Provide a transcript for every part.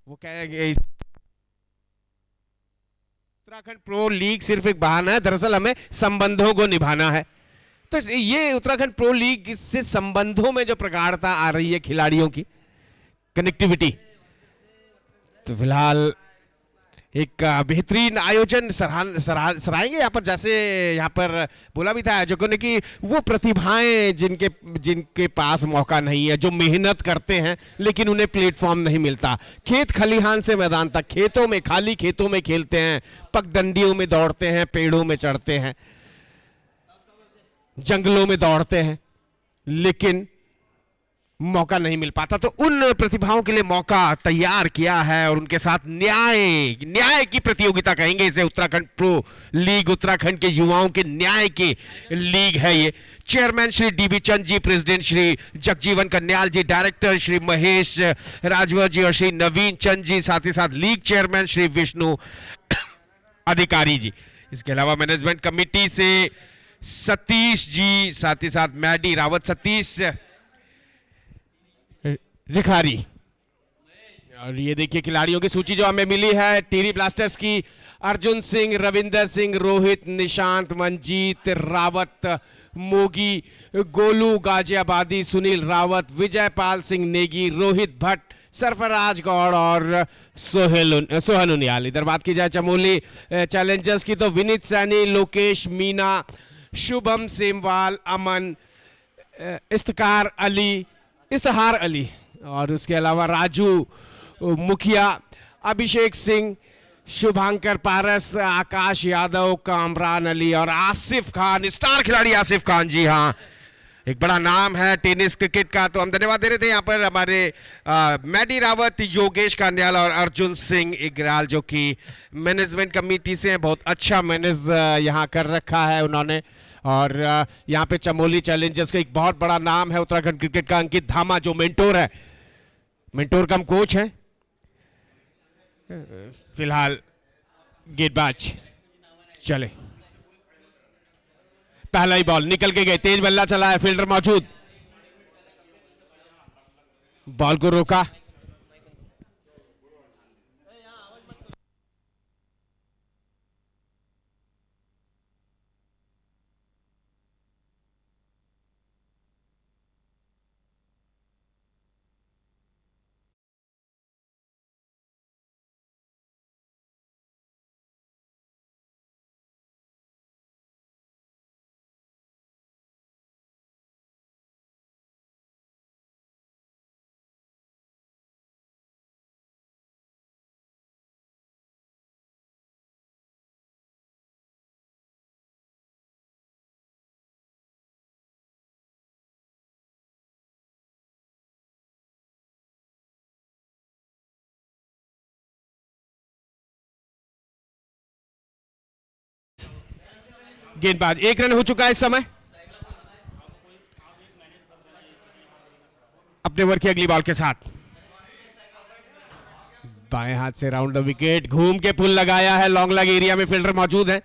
वो कह Uttarakhand pro league सिर्फ एक बहाना है, दरअसल हमें संबंधों को निभाना है। तो ये उत्तराखंड प्रो लीग से संबंधों में जो प्रगाढ़ता आ रही है, खिलाड़ियों की कनेक्टिविटी, तो फिलहाल एक बेहतरीन आयोजन सराहेंगे यहाँ पर। जैसे यहाँ पर बोला भी था आयोजकों ने कि वो प्रतिभाएं जिनके जिनके पास मौका नहीं है, जो मेहनत करते हैं लेकिन उन्हें प्लेटफॉर्म नहीं मिलता, खेत खलिहान से मैदान तक, खेतों में, खाली खेतों में खेलते हैं, पगडंडियों में दौड़ते हैं, पेड़ों में चढ़ते हैं, जंगलों में दौड़ते हैं, लेकिन मौका नहीं मिल पाता। तो उन प्रतिभाओं के लिए मौका तैयार किया है और उनके साथ न्याय की प्रतियोगिता कहेंगे इसे, उत्तराखंड प्रो लीग, उत्तराखंड के युवाओं के न्याय की लीग है ये। Chairman Shri dB Chand ji, president Shri Jagjivan Kanyal जी, डायरेक्टर श्री महेश राजवर जी और श्री नवीन चंद जी, साथ ही साथ लीग चेयरमैन श्री विष्णु अधिकारी जी। इसके अलावा मैनेजमेंट कमेटी से सतीश जी, साथ ही साथ मैडी रावत, सतीश रिखारी। और ये देखिए खिलाड़ियों की सूची जो हमें मिली है टिहरी ब्लास्टर्स की: अर्जुन सिंह, रविंदर सिंह, रोहित, निशांत, मंजीत रावत, मोगी, गोलू गाजियाबादी, सुनील रावत, विजयपाल सिंह नेगी, रोहित भट्ट, सरफराज गौड़ और सोहन उनियाल। इधर बात की जाए चमोली चैलेंजर्स की तो विनीत सैनी, लोकेश मीना, शुभम सेमवाल, अमन, इफ्तिखार अली और उसके अलावा राजू मुखिया, अभिषेक सिंह, शुभांकर पारस, आकाश यादव, कामरान अली और आसिफ खान, स्टार खिलाड़ी आसिफ खान। जी हाँ, एक बड़ा नाम है टेनिस क्रिकेट का। तो हम धन्यवाद दे रहे थे यहाँ पर हमारे मैडी रावत, योगेश कांडियाल और अर्जुन सिंह इग्राल, जो कि मैनेजमेंट कमेटी से बहुत अच्छा मैनेज यहाँ कर रखा है उन्होंने। और यहाँ पे चमोली चैलेंजर्स का एक बहुत बड़ा नाम है उत्तराखंड क्रिकेट का, अंकित धामा, जो मेंटोर है, मेंटोर कम कोच है। फिलहाल गेंदबाज चले, पहला ही बॉल निकल के गए, तेज बल्ला चला है, फील्डर मौजूद, बॉल को रोका। गेंदबाज, एक रन हो चुका है इस समय। अपने ओवर की अगली बॉल के साथ बाएं हाथ से राउंड द विकेट, घूम के पुल लगाया है, लॉन्ग लेग एरिया में फील्डर मौजूद है,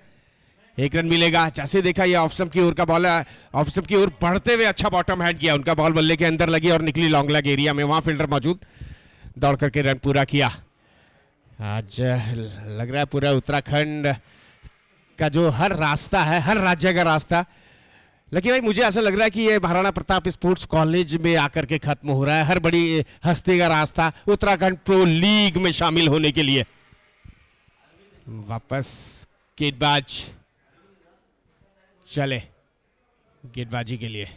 एक रन मिलेगा। जैसे देखा ये ऑफ स्टंप की ओर का बॉल है, ऑफ स्टंप की ओर बढ़ते हुए अच्छा बॉटम हैंड किया, उनका बॉल बल्ले के अंदर लगी और निकली लॉन्ग लेग एरिया में, वहां फील्डर मौजूद, दौड़ करके रन पूरा किया। आज लग रहा है पूरा उत्तराखंड का जो हर रास्ता है, हर राज्य का रास्ता, लेकिन भाई मुझे ऐसा लग रहा है कि ये महाराणा प्रताप स्पोर्ट्स कॉलेज में आकर के खत्म हो रहा है हर बड़ी हस्ती का रास्ता उत्तराखंड प्रो लीग में शामिल होने के लिए। वापस गेंदबाज चले, गेंदबाजी के लिए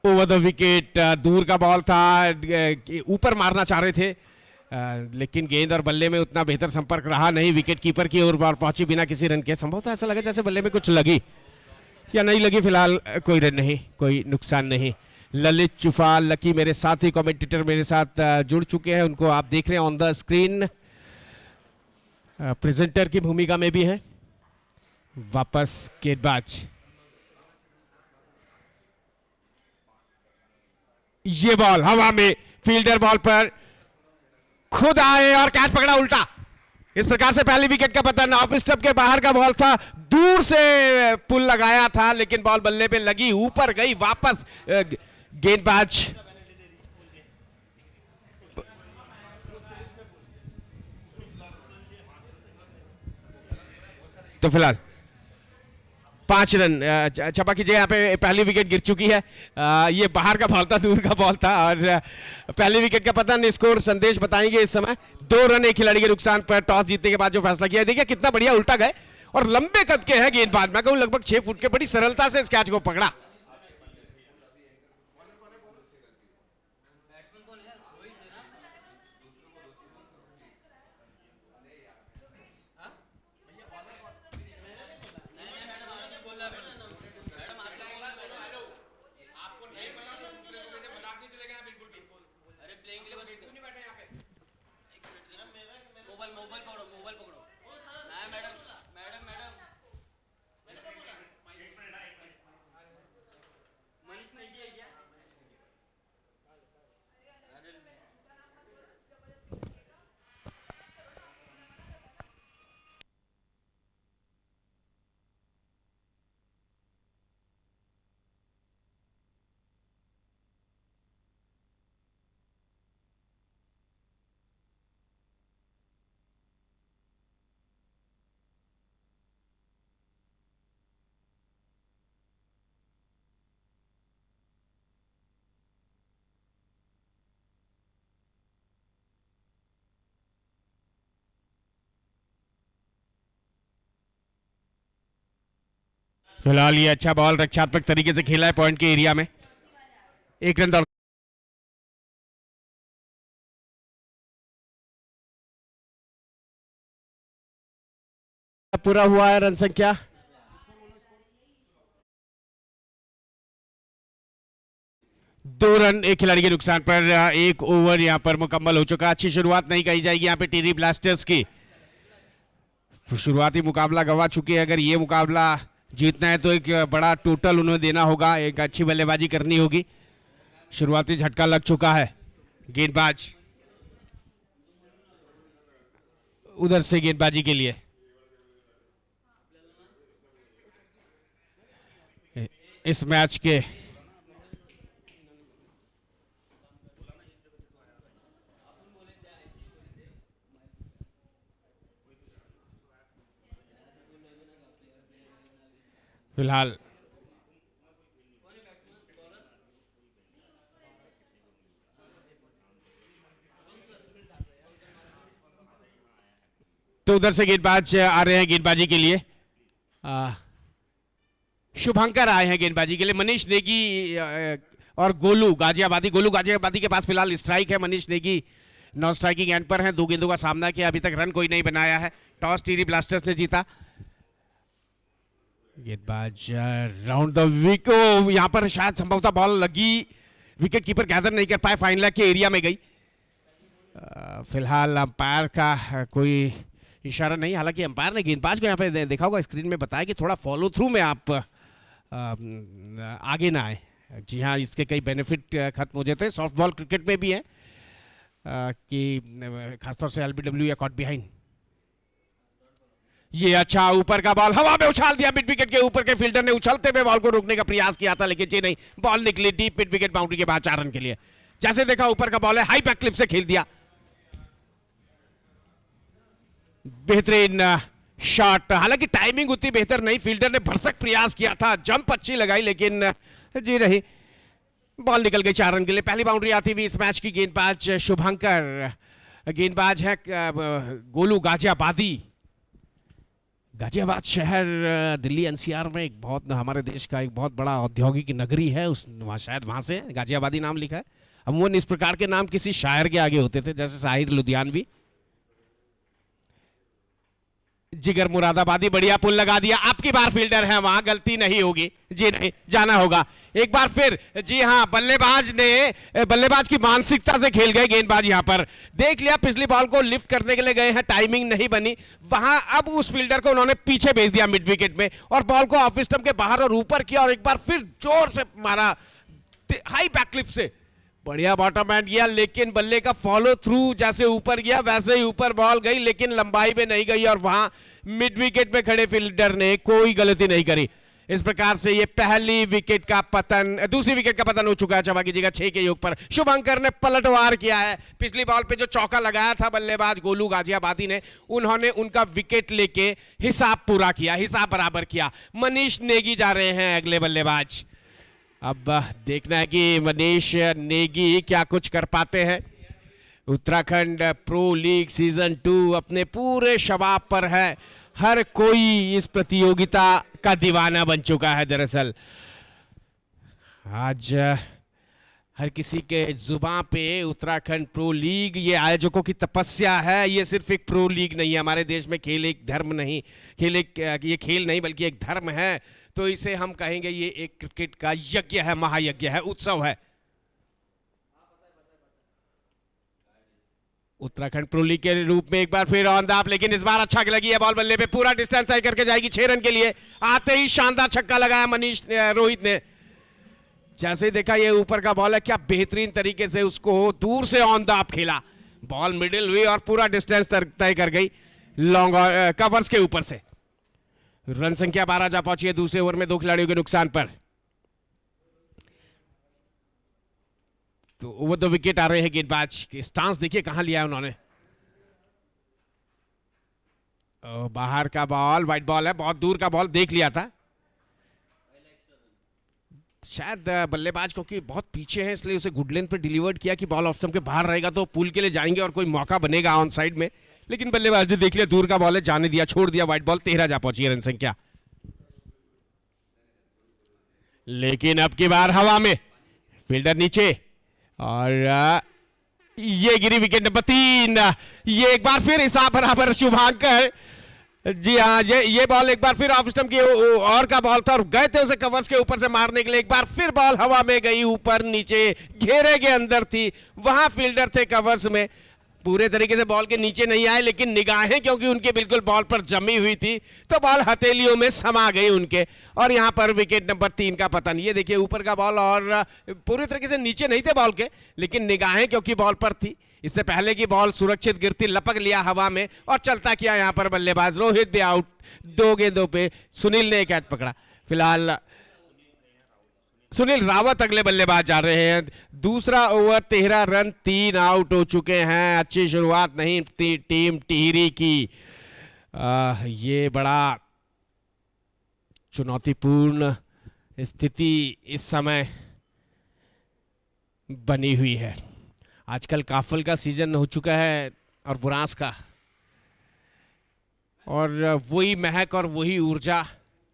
ओवर द विकेट, दूर का बॉल था, ऊपर मारना चाह रहे थे, लेकिन गेंद और बल्ले में उतना बेहतर संपर्क रहा नहीं, विकेट कीपर की ओर बॉल पहुंची बिना किसी रन के। संभवतः ऐसा लगा जैसे बल्ले में कुछ लगी या नहीं लगी, फिलहाल कोई रन नहीं, कोई नुकसान नहीं। ललित चुफाल लकी मेरे साथी कमेंटेटर मेरे साथ जुड़ चुके हैं, उनको आप देख रहे हैं ऑन द स्क्रीन, प्रेजेंटर की भूमिका में भी है। वापस गेंदबाज, ये बॉल हवा में, फील्डर बॉल पर खुद आए और कैच पकड़ा उल्टा। इस प्रकार से पहली विकेट का पतन, ऑफ स्टंप के बाहर का बॉल था, दूर से पुल लगाया था लेकिन बॉल बल्ले पे लगी, ऊपर गई, वापस गेंदबाज तो फिलहाल 5 रन। क्षमा कीजिए, यहाँ पे पहली विकेट गिर चुकी है। ये बाहर का बॉल था, दूर का बॉल था, और पहली विकेट का पता नहीं। स्कोर संदेश बताएंगे इस समय। 2 रन एक खिलाड़ी के नुकसान पर टॉस जीतने के बाद जो फैसला किया। देखिए कितना बढ़िया उल्टा गए, और लंबे कद के हैं गेंदबाज, मैं कहूं लगभग 6 फुट के, बड़ी सरलता से इस कैच को पकड़ा। फिलहाल ये अच्छा बॉल रक्षात्मक तरीके से खेला है पॉइंट के एरिया में। 1 रन दौड़ पूरा हुआ है। रन संख्या 2 रन एक खिलाड़ी के नुकसान पर। 1 ओवर यहां पर मुकम्मल हो चुका। अच्छी शुरुआत नहीं कही जाएगी यहां पे टिहरी ब्लास्टर्स की। शुरुआती मुकाबला गंवा चुके हैं। अगर ये मुकाबला जीतना है तो एक बड़ा टोटल उन्हें देना होगा, एक अच्छी बल्लेबाजी करनी होगी। शुरुआती झटका लग चुका है। गेंदबाज उधर से गेंदबाजी के लिए इस मैच के फिलहाल तो उधर से गेंदबाज आ रहे हैं गेंदबाजी के लिए। शुभंकर आए हैं गेंदबाजी के लिए। मनीष नेगी और गोलू गाजियाबादी के पास फिलहाल स्ट्राइक है। Manish Negi non striking and पर हैं। 2 गेंदों का सामना किया, अभी तक रन कोई नहीं बनाया है। टॉस टिहरी ब्लास्टर्स ने जीता। गेंदबाज राउंड द विकेट। यहां पर शायद संभवतः बॉल लगी, विकेट कीपर गैदर नहीं कर पाए, फाइन लेग के एरिया में गई। फिलहाल अंपायर का कोई इशारा नहीं, हालांकि अंपायर ने गेंदबाज को यहां पे देखा होगा, स्क्रीन में बताया कि थोड़ा फॉलो थ्रू में आप आगे ना आए। जी हाँ, इसके कई बेनिफिट खत्म हो जाते हैं। सॉफ्ट बॉल क्रिकेट में भी है कि खासतौर से एलबीडब्ल्यू या कॉट बिहाइंड। ये अच्छा ऊपर का बॉल हवा में उछाल दिया। मिड विकेट के ऊपर के फील्डर ने उछलते हुए बॉल को रोकने का प्रयास किया था, लेकिन जी नहीं, बॉल निकली डीप मिड विकेट बाउंड्री के बाद 4 रन के लिए। जैसे देखा ऊपर का बॉल है, हाई बैक क्लिप से खेल दिया। बेहतरीन शॉट, हालांकि टाइमिंग उतनी बेहतर नहीं, फील्डर ने भरसक प्रयास किया था, जंप अच्छी लगाई, लेकिन जी नहीं, बॉल निकल गई 4 रन के लिए। पहली बाउंड्री आती हुई इस मैच की। गेंदबाज शुभंकर, गेंदबाज है गोलू गाजियाबाद शहर दिल्ली एनसीआर में एक बहुत, हमारे देश का एक बहुत बड़ा औद्योगिक नगरी है। उस शायद वहां से गाजियाबादी नाम लिखा है। अमूमन इस प्रकार के नाम किसी शायर के आगे होते थे, जैसे साहिर लुधियानवी। जिगर मुरादाबादी, बढ़िया पुल लगा दिया। आपकी बार फील्डर है वहां, गलती नहीं होगी, जी नहीं, जाना होगा एक बार फिर। जी हां, बल्लेबाज की मानसिकता से खेल गए गेंदबाज। यहां पर देख लिया, पिछली बॉल को लिफ्ट करने के लिए गए हैं, टाइमिंग नहीं बनी वहां। अब उस फील्डर को उन्होंने पीछे भेज दिया मिड विकेट में, और बॉल को ऑफ स्टंप के बाहर और ऊपर किया, और एक बार फिर जोर से मारा हाई बैक क्लिप से। बढ़िया बॉटम हैंड किया, लेकिन बल्ले का फॉलो थ्रू, जैसे ऊपर गया वैसे ही ऊपर बॉल गई, लेकिन लंबाई में नहीं गई, और वहां मिड विकेट पे खड़े फील्डर ने कोई गलती नहीं करी। इस प्रकार से ये पहली विकेट का पतन, दूसरी विकेट का पतन हो चुका है। क्षमा कीजिएगा, 6 के योग पर शुभंकर ने पलटवार किया है। पिछली बॉल पे जो चौका लगाया था बल्लेबाज गोलू गाजियाबादी ने, उन्होंने उनका विकेट लेके हिसाब पूरा किया, हिसाब बराबर किया। मनीष नेगी जा रहे हैं अगले बल्लेबाज। अब देखना है कि मनीष नेगी क्या कुछ कर पाते हैं। उत्तराखंड प्रो लीग सीजन 2 अपने पूरे शबाब पर है। हर कोई इस प्रतियोगिता का दीवाना बन चुका है। दरअसल आज हर किसी के जुबान पे उत्तराखंड प्रो लीग, ये आयोजकों की तपस्या है। ये सिर्फ एक प्रो लीग नहीं है, हमारे देश में खेल एक धर्म नहीं, ये खेल नहीं बल्कि एक धर्म है। तो इसे हम कहेंगे ये एक क्रिकेट का यज्ञ है, महायज्ञ है, उत्सव है। उत्तराखंड प्रो लीग के रूप में एक बार फिर ऑन द अप, लेकिन इस बार अच्छा लगी है बॉल बल्ले पे, पूरा डिस्टेंस तय करके जाएगी 6 रन के लिए। आते ही शानदार छक्का लगाया मनीष रोहित ने। जैसे ही देखा ये ऊपर का बॉल है, क्या बेहतरीन तरीके से उसको दूर से ऑन द अप खेला। बॉल मिडिल हुई और पूरा डिस्टेंस तय कर गई लॉन्ग कवर्स के ऊपर से। रन संख्या 12 जा पहुंची है दूसरे ओवर में 2 खिलाड़ियों के नुकसान पर। तो ओवर द विकेट आ रहे हैं गेंदबाज। स्टांस देखिए कहां लिया है उन्होंने। बाहर का बॉल, वाइड बॉल है, बहुत दूर का बॉल देख लिया था शायद बल्लेबाज, क्योंकि बहुत पीछे है इसलिए उसे गुड लेंथ पे डिलीवर्ड किया कि बॉल ऑफ स्टंप के बाहर रहेगा तो पुल के लिए जाएंगे और कोई मौका बनेगा ऑन साइड में। लेकिन बल्लेबाज ने देख लिया दूर का बॉल है, जाने दिया, छोड़ दिया। वाइड बॉल 13 जा पहुंची है रन संख्या। लेकिन अब की बार हवा में, फील्डर नीचे और ये गिरी विकेट नंबर 3। ये एक बार फिर हिसाब बराबर शुभांकर। जी हाँ, ये बॉल एक बार फिर ऑफ स्टंप की और का बॉल था और गए थे उसे कवर्स के ऊपर से मारने के लिए। एक बार फिर बॉल हवा में गई, ऊपर नीचे घेरे के अंदर थी, वहां फील्डर थे कवर्स में, पूरे तरीके से बॉल के नीचे नहीं आए, लेकिन निगाहें क्योंकि उनके बिल्कुल बॉल पर जमी हुई थी तो बॉल हथेलियों में समा गई उनके, और यहां पर विकेट नंबर 3 का पतन। ये देखिए ऊपर का बॉल और पूरी तरीके से नीचे नहीं थे बॉल के, लेकिन निगाहें क्योंकि बॉल पर थी। इससे पहले की बॉल सुरक्षित गिरती, लपक लिया हवा में और चलता किया यहां पर बल्लेबाज। रोहित भी आउट 2 गेंदों पे। सुनील ने कैच पकड़ा। फिलहाल सुनील रावत अगले बल्लेबाज जा रहे हैं। दूसरा ओवर 13 रन, 3 आउट हो चुके हैं। अच्छी शुरुआत नहीं टीम टिहरी की। ये बड़ा चुनौतीपूर्ण स्थिति इस समय बनी हुई है। आजकल काफल का सीजन हो चुका है और बुरांस का, और वही महक और वही ऊर्जा,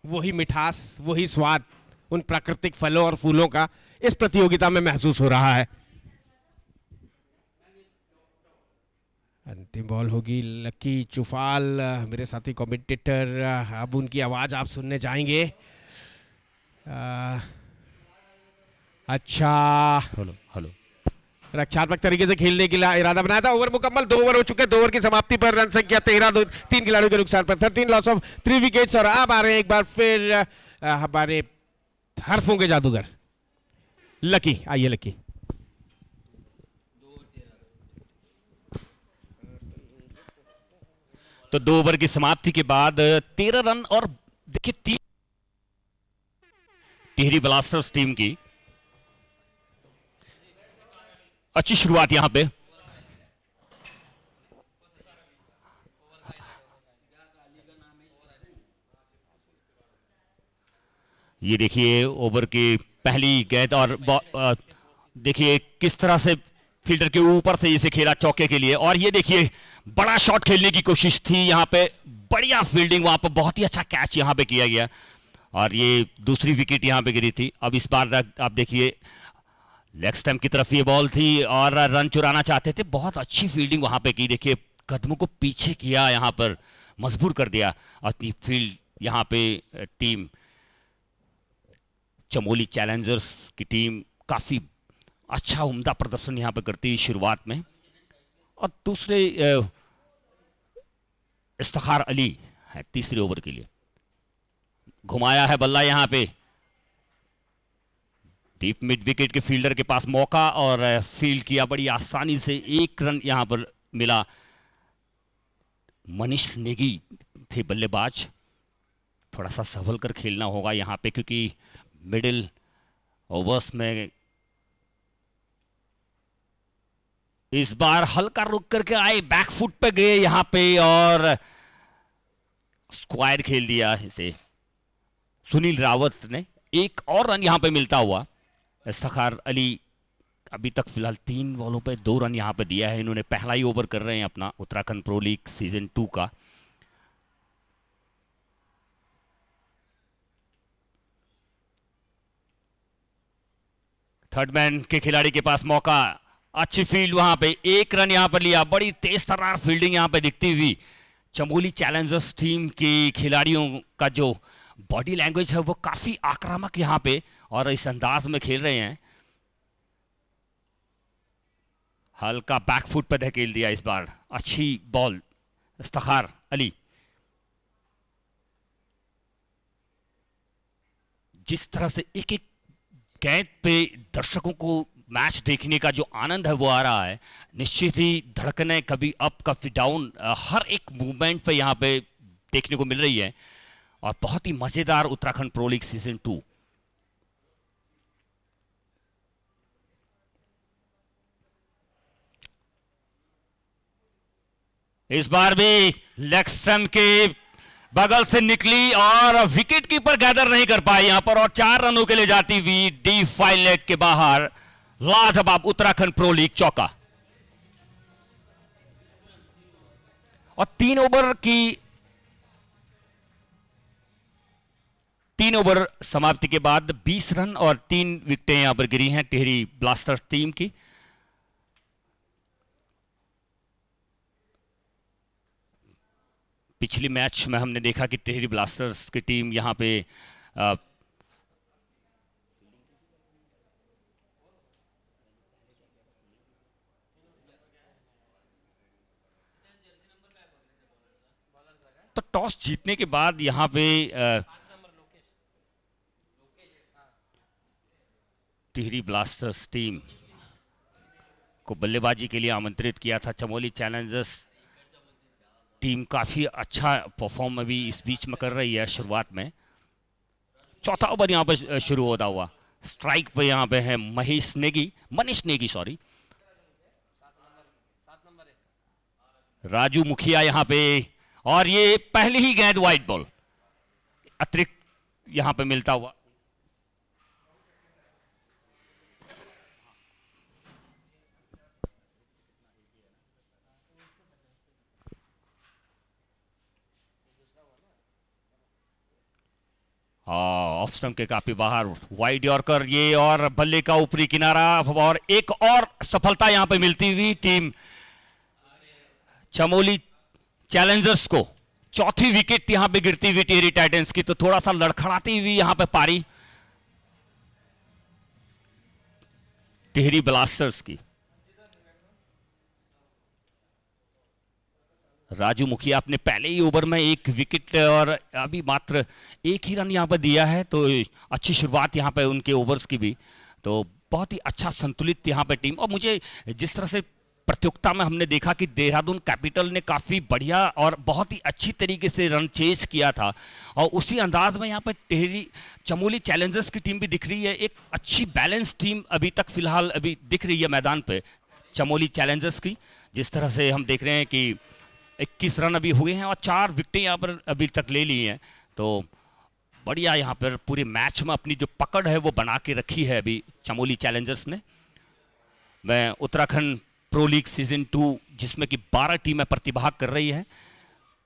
वही मिठास, वही स्वाद उन प्राकृतिक फलों और फूलों का इस प्रतियोगिता में महसूस हो रहा है। अंतिम बॉल होगी लकी चुफाल, मेरे साथी कमेंटेटर। अब उनकी आवाज आप सुनने जाएंगे। अच्छा, हेलो रक्षात्मक तरीके से खेलने के लिए इरादा बनाया था। ओवर मुकम्मल, 2 ओवर हो चुके। 2 ओवर की समाप्ति पर रन संख्या 13, 3 खिलाड़ियों के नुकसान पर 13 लॉस ऑफ 3 विकेट्स। और अब आ रहे हैं एक बार फिर हमारे हरफों के जादूगर लकी। आइए लकी। तो 2 ओवर की समाप्ति के बाद 13 रन और देखिए टिहरी ब्लास्टर्स टीम की अच्छी शुरुआत यहां पे। ये देखिए ओवर की पहली गेंद और देखिए किस तरह से फील्डर के ऊपर से इसे खेला चौके के लिए। और ये देखिए बड़ा शॉट खेलने की कोशिश थी यहां पे, बढ़िया फील्डिंग वहां पर, बहुत ही अच्छा कैच यहां पे किया गया और ये दूसरी विकेट यहां पे गिरी थी। अब इस बार आप देखिए लेग स्टंप की तरफ ये बॉल थी और रन चुराना चाहते थे, बहुत अच्छी फील्डिंग वहां पे की। देखिए कदमों को पीछे किया, यहां पर मजबूर कर दिया अपनी फील्ड। यहां पे टीम चमोली चैलेंजर्स की टीम काफी अच्छा उम्दा प्रदर्शन यहां पे करती है शुरुआत में। और दूसरे इफ्तिखार अली है तीसरे ओवर के लिए, घुमाया है बल्ला यहां पे, डीप मिड विकेट के फील्डर के पास मौका और फील्ड किया बड़ी आसानी से। 1 रन यहां पर मिला। मनीष नेगी थे बल्लेबाज, थोड़ा सा संभल कर खेलना होगा यहाँ पे, क्योंकि मिडिल ओवर्स में इस बार हल्का रुक करके आए, बैकफुट पे गए यहाँ पे और स्क्वायर खेल दिया इसे सुनील रावत ने। एक और रन यहाँ पे मिलता हुआ। इफ्तिखार अली अभी तक फिलहाल 3 बॉलों पे 2 रन यहाँ पे दिया है। इन्होंने पहला ही ओवर कर रहे हैं अपना उत्तराखंड प्रो लीग सीजन 2 का। थर्ड मैन के खिलाड़ी के पास मौका, अच्छी फील्ड वहां पे, 1 रन यहां पर लिया। बड़ी तेज तर्रार फील्डिंग यहां पे दिखती हुई चमोली चैलेंजर्स टीम के खिलाड़ियों का जो बॉडी लैंग्वेज है वो काफी आक्रामक यहां पे और इस अंदाज में खेल रहे हैं। हल्का बैकफुट पे धकेल दिया इस बार, अच्छी बॉल इफ्तिखार अली। जिस तरह से एक एक गेंद पे दर्शकों को मैच देखने का जो आनंद है वो आ रहा है, निश्चित ही धड़कनें कभी अप कभी डाउन हर एक मूवमेंट पे यहाँ पे देखने को मिल रही है और बहुत ही मजेदार उत्तराखंड प्रो लीग सीजन 2। इस बार भी लेग स्टंप के बगल से निकली और विकेट कीपर गैदर नहीं कर पाए यहां पर और 4 रनों के लिए जाती हुई डीप 5 लेग के बाहर लाजवाब उत्तराखंड प्रो लीग चौका। और 3 ओवर समाप्ति के बाद 20 रन और 3 विकेटें यहां पर गिरी हैं टिहरी ब्लास्टर्स टीम की। पिछली मैच में हमने देखा कि टिहरी ब्लास्टर्स की टीम यहां पे तो टॉस जीतने के बाद यहां पे टिहरी ब्लास्टर्स टीम को बल्लेबाजी के लिए आमंत्रित किया था। चमोली चैलेंजर्स टीम काफी अच्छा परफॉर्म अभी इस बीच में कर रही है। शुरुआत में चौथा ओवर यहां पे शुरू होता हुआ, स्ट्राइक पे यहां पे है मनीष नेगी सॉरी, राजू मुखिया यहां पे, और ये पहली ही गेंद वाइड बॉल अतिरिक्त यहां पे मिलता हुआ। ऑफ स्टंप के काफी बाहर वाइड यॉर्कर ये, और बल्ले का ऊपरी किनारा, और एक और सफलता यहां पे मिलती हुई टीम चमोली चैलेंजर्स को। चौथी विकेट यहां पे गिरती हुई टिहरी टाइटंस की, तो थोड़ा सा लड़खड़ाती हुई यहां पे पारी टिहरी ब्लास्टर्स की। राजू मुखिया अपने पहले ही ओवर में 1 विकेट और अभी मात्र 1 ही रन यहां पर दिया है, तो अच्छी शुरुआत यहां पे उनके ओवर्स की भी, तो बहुत ही अच्छा संतुलित यहां पे टीम। और मुझे जिस तरह से प्रतियोगिता में हमने देखा कि देहरादून कैपिटल ने काफ़ी बढ़िया और बहुत ही अच्छी तरीके से रन चेज किया था, और उसी अंदाज में यहाँ पर टिहरी चमोली चैलेंजर्स की टीम भी दिख रही है। एक अच्छी बैलेंस टीम अभी तक फिलहाल अभी दिख रही है मैदान पे चमोली चैलेंजर्स की। जिस तरह से हम देख रहे हैं कि 21 रन अभी हुए हैं और 4 विकेटें यहाँ पर अभी तक ले ली हैं, तो बढ़िया यहाँ पर पूरे मैच में अपनी जो पकड़ है वो बना के रखी है अभी चमोली चैलेंजर्स ने। मैं उत्तराखंड प्रो लीग सीजन 2 जिसमें कि 12 टीमें प्रतिभाग कर रही हैं,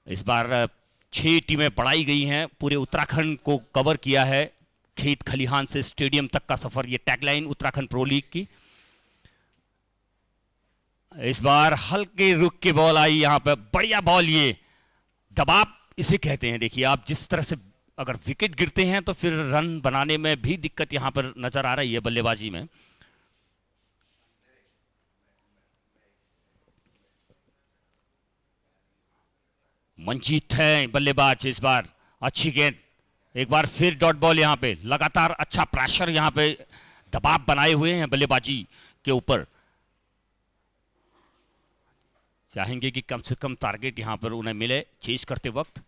इस बार 6 टीमें बढ़ाई गई हैं, पूरे उत्तराखंड को कवर किया है, खेत खलिहान से स्टेडियम तक का सफर, ये टैगलाइन उत्तराखंड प्रो लीग की। इस बार हल्के रुक की बॉल आई यहाँ पे, बढ़िया बॉल, ये दबाव इसे कहते हैं। देखिए आप, जिस तरह से अगर विकेट गिरते हैं तो फिर रन बनाने में भी दिक्कत यहाँ पर नजर आ रही है बल्लेबाजी में। मंजीत है बल्लेबाज, इस बार अच्छी गेंद, एक बार फिर डॉट बॉल यहाँ पे, लगातार अच्छा प्रेशर यहाँ पे दबाव बनाए हुए हैं बल्लेबाजी के ऊपर। चाहेंगे कि कम से कम टारगेट यहां पर उन्हें मिले चेज करते वक्त।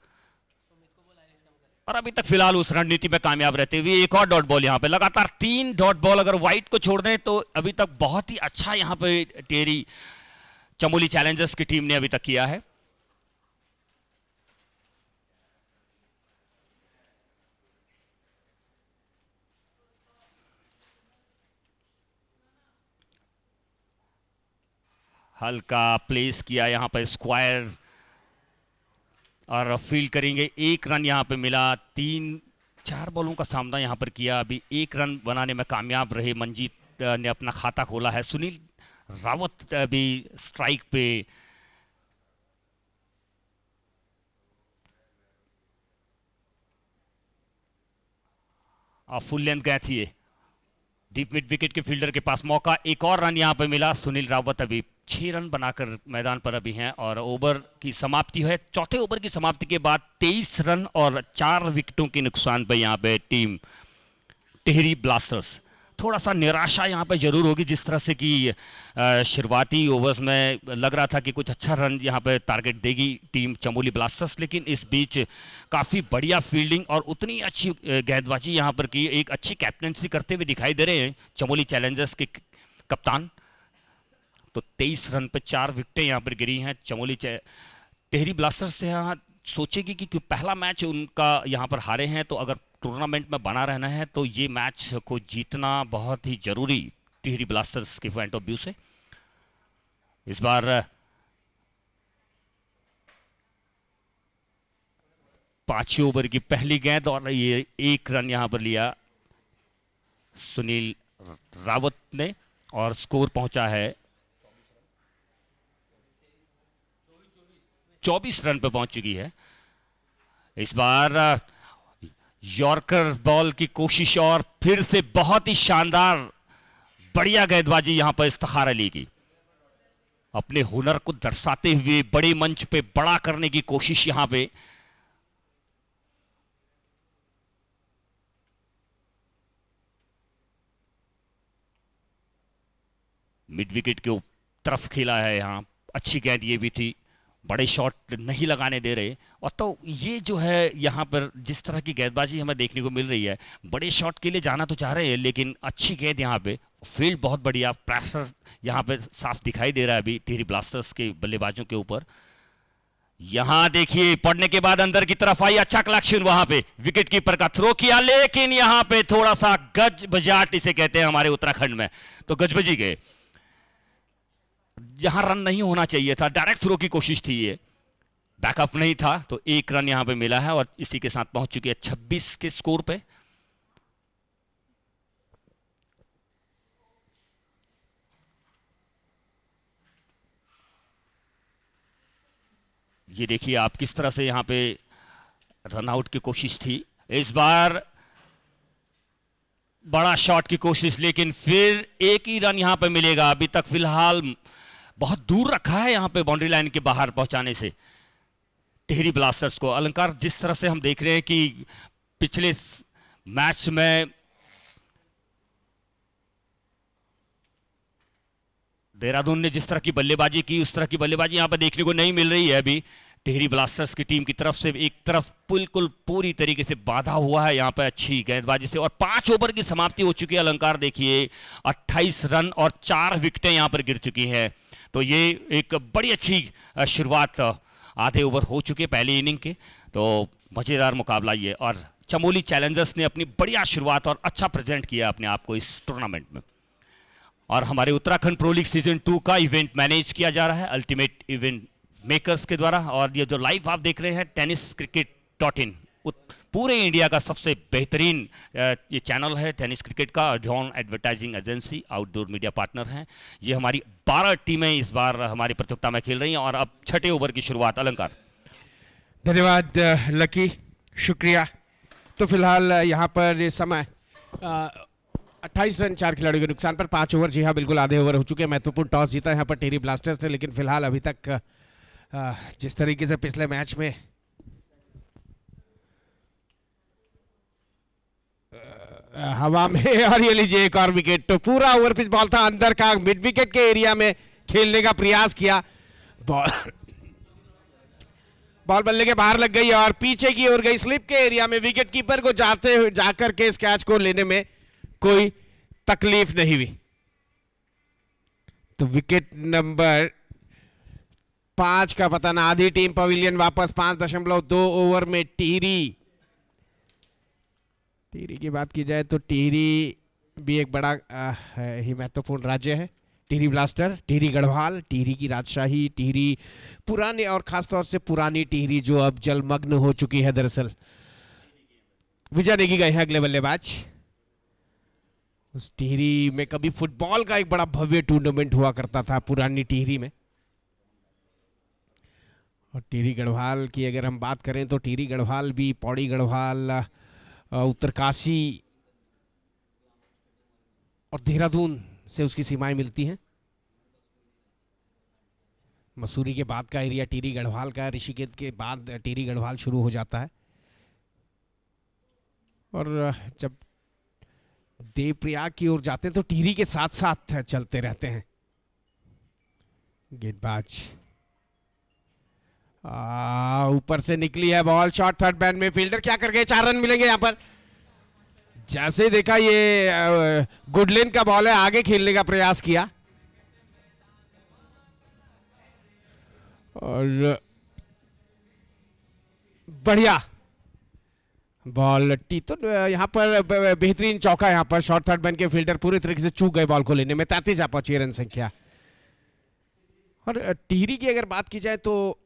और अभी तक फिलहाल उस रणनीति में कामयाब रहते हुए एक और डॉट बॉल यहां पे लगातार 3 डॉट बॉल अगर व्हाइट को छोड़ दें तो अभी तक बहुत ही अच्छा यहां पे टेरी चमोली चैलेंजर्स की टीम ने अभी तक किया है। हल्का प्लेस किया यहां पे स्क्वायर और फील्ड करेंगे। 1 रन यहां पे मिला, 3-4 बॉलों का सामना यहां पर किया, अभी 1 रन बनाने में कामयाब रहे। मंजीत ने अपना खाता खोला है। सुनील रावत अभी स्ट्राइक पे, फुल लेंथ गए थे, डीप मिड विकेट के फील्डर के पास मौका, एक और रन यहां पे मिला। सुनील रावत अभी 6 रन बनाकर मैदान पर अभी हैं और ओवर की समाप्ति है। चौथे ओवर की समाप्ति के बाद 23 रन और 4 विकेटों के नुकसान पर यहां पे टीम टिहरी ब्लास्टर्स, थोड़ा सा निराशा यहां पे जरूर होगी जिस तरह से कि शुरुआती ओवर्स में लग रहा था कि कुछ अच्छा रन यहां पे टारगेट देगी टीम चमोली ब्लास्टर्स, लेकिन इस बीच काफ़ी बढ़िया फील्डिंग और उतनी अच्छी गेंदबाजी यहां पर की, एक अच्छी कैप्टनसी करते हुए दिखाई दे रहे हैं चमोली चैलेंजर्स के कप्तान। तो 23 रन पे 4 विकेटें यहां पर गिरी हैं चमोली टिहरी ब्लास्टर्स से। यहाँ सोचेगी कि पहला मैच उनका यहां पर हारे हैं, तो अगर टूर्नामेंट में बना रहना है तो ये मैच को जीतना बहुत ही जरूरी टिहरी ब्लास्टर्स के पॉइंट ऑफ व्यू से। इस बार 5 ओवर की पहली गेंद और ये 1 रन यहां पर लिया सुनील रावत ने और स्कोर पहुंचा है 24 रन पे पहुंच चुकी है। इस बार यॉर्कर बॉल की कोशिश और फिर से बहुत ही शानदार बढ़िया गेंदबाजी यहां पर इफ्तिखार अली की, अपने हुनर को दर्शाते हुए बड़े मंच पे बड़ा करने की कोशिश यहां पे। मिड विकेट के तरफ खेला है यहां, अच्छी गेंद ये भी थी, बड़े शॉट नहीं लगाने दे रहे। और तो ये जो है यहाँ पर जिस तरह की गेंदबाजी हमें देखने को मिल रही है, बड़े शॉट के लिए जाना तो चाह रहे हैं लेकिन अच्छी गेंद यहाँ पे, फील्ड बहुत बढ़िया, प्रेशर यहाँ पे साफ दिखाई दे रहा है अभी टिहरी ब्लास्टर्स के बल्लेबाजों के ऊपर। यहाँ देखिए पड़ने के बाद अंदर की तरफ आई, अच्छा कलेक्शन वहां पे, विकेट कीपर का थ्रो किया लेकिन यहाँ पे थोड़ा सा गज बजाट इसे कहते हैं हमारे उत्तराखंड में, तो गजबजी गए, जहां रन नहीं होना चाहिए था, डायरेक्ट थ्रो की कोशिश थी, ये बैकअप नहीं था, तो 1 रन यहां पे मिला है और इसी के साथ पहुंच चुकी है 26 के स्कोर पे। ये देखिए आप किस तरह से यहां पे रन आउट की कोशिश थी। इस बार बड़ा शॉट की कोशिश, लेकिन फिर 1 ही रन यहां पे मिलेगा। अभी तक फिलहाल बहुत दूर रखा है यहां पे बाउंड्री लाइन के बाहर पहुंचाने से टिहरी ब्लास्टर्स को। अलंकार, जिस तरह से हम देख रहे हैं कि पिछले मैच में देहरादून ने जिस तरह की बल्लेबाजी की, उस तरह की बल्लेबाजी यहां पर देखने को नहीं मिल रही है अभी टिहरी ब्लास्टर्स की टीम की तरफ से। एक तरफ बिल्कुल पूरी तरीके से बाधा हुआ है यहाँ पे अच्छी गेंदबाजी से, और 5 ओवर की समाप्ति हो चुकी है। अलंकार देखिए 28 रन और 4 विकेटें यहाँ पर गिर चुकी हैं, तो ये एक बड़ी अच्छी शुरुआत आधे ओवर हो चुके पहली इनिंग के, तो मजेदार मुकाबला ये, और चमोली चैलेंजर्स ने अपनी बढ़िया शुरुआत और अच्छा प्रेजेंट किया अपने आप को इस टूर्नामेंट में। और हमारे उत्तराखंड प्रो लीग सीजन 2 का इवेंट मैनेज किया जा रहा है अल्टीमेट इवेंट मेकर्स के द्वारा, और ये जो लाइव आप देख रहे हैं tenniscricket.in, पूरे इंडिया का सबसे बेहतरीन ये चैनल है टेनिस क्रिकेट का। John advertising agency outdoor media partner हैं। ये हमारी 12 टीमें इस बार हमारी प्रतियोगिता में खेल रही हैं, और अब 6ठे ओवर की शुरुआत। अलंकार, धन्यवाद लकी, शुक्रिया। तो फिलहाल यहाँ पर इस समय 28 रन 4 खिलाड़ियों के नुकसान पर 5 ओवर, जी हाँ बिल्कुल आधे ओवर हो चुके हैं। महत्वपूर्ण टॉस जीता यहाँ पर टिहरी ब्लास्टर्स ने, लेकिन फिलहाल अभी तक जिस तरीके से पिछले मैच में हवा में, और ये लीजिए एक और विकेट, तो पूरा ओवर पिच बॉल था, अंदर का मिड विकेट के एरिया में खेलने का प्रयास किया, बॉल बॉल बल्ले के बाहर लग गई और पीछे की ओर गई स्लिप के एरिया में। विकेट कीपर को जाते हुए जाकर के इस कैच को लेने में कोई तकलीफ नहीं हुई। तो विकेट नंबर 5 का पतन। आधी टीम पवेलियन वापस। 5.2 ओवर में टिहरी की बात की जाए तो टिहरी भी एक बड़ा ही महत्वपूर्ण राज्य है। टिहरी ब्लास्टर, टिहरी गढ़वाल, टिहरी की राजशाही, टिहरी पुराने और खासतौर से पुरानी टिहरी जो अब जलमग्न हो चुकी है। दरअसल विजय नेगी गए हैं अगले बल्लेबाज। उस टिहरी में कभी फुटबॉल का एक बड़ा भव्य टूर्नामेंट हुआ करता था पुरानी टिहरी में। और टिहरी गढ़वाल की अगर हम बात करें तो टिहरी गढ़वाल भी पौड़ी गढ़वाल, उत्तरकाशी और देहरादून से उसकी सीमाएं मिलती हैं। मसूरी के बाद का एरिया टिहरी गढ़वाल का, ऋषिकेश के बाद टिहरी गढ़वाल शुरू हो जाता है। और जब देवप्रयाग की ओर जाते हैं तो टिहरी के साथ साथ चलते रहते हैं। गेंदबाज ऊपर से निकली है बॉल। शॉट थर्ड मैन में। फील्डर क्या कर गए? 4 रन मिलेंगे यहां पर। जैसे देखा ये गुडलिन का बॉल है, आगे खेलने का प्रयास किया और बढ़िया बॉल टी। तो यहां पर बेहतरीन चौका। यहां पर शॉर्ट थर्ड मैन के फील्डर पूरी तरीके से चूक गए बॉल को लेने में। 33 आ पहुंची रन संख्या। और टिहरी की अगर बात की जाए तो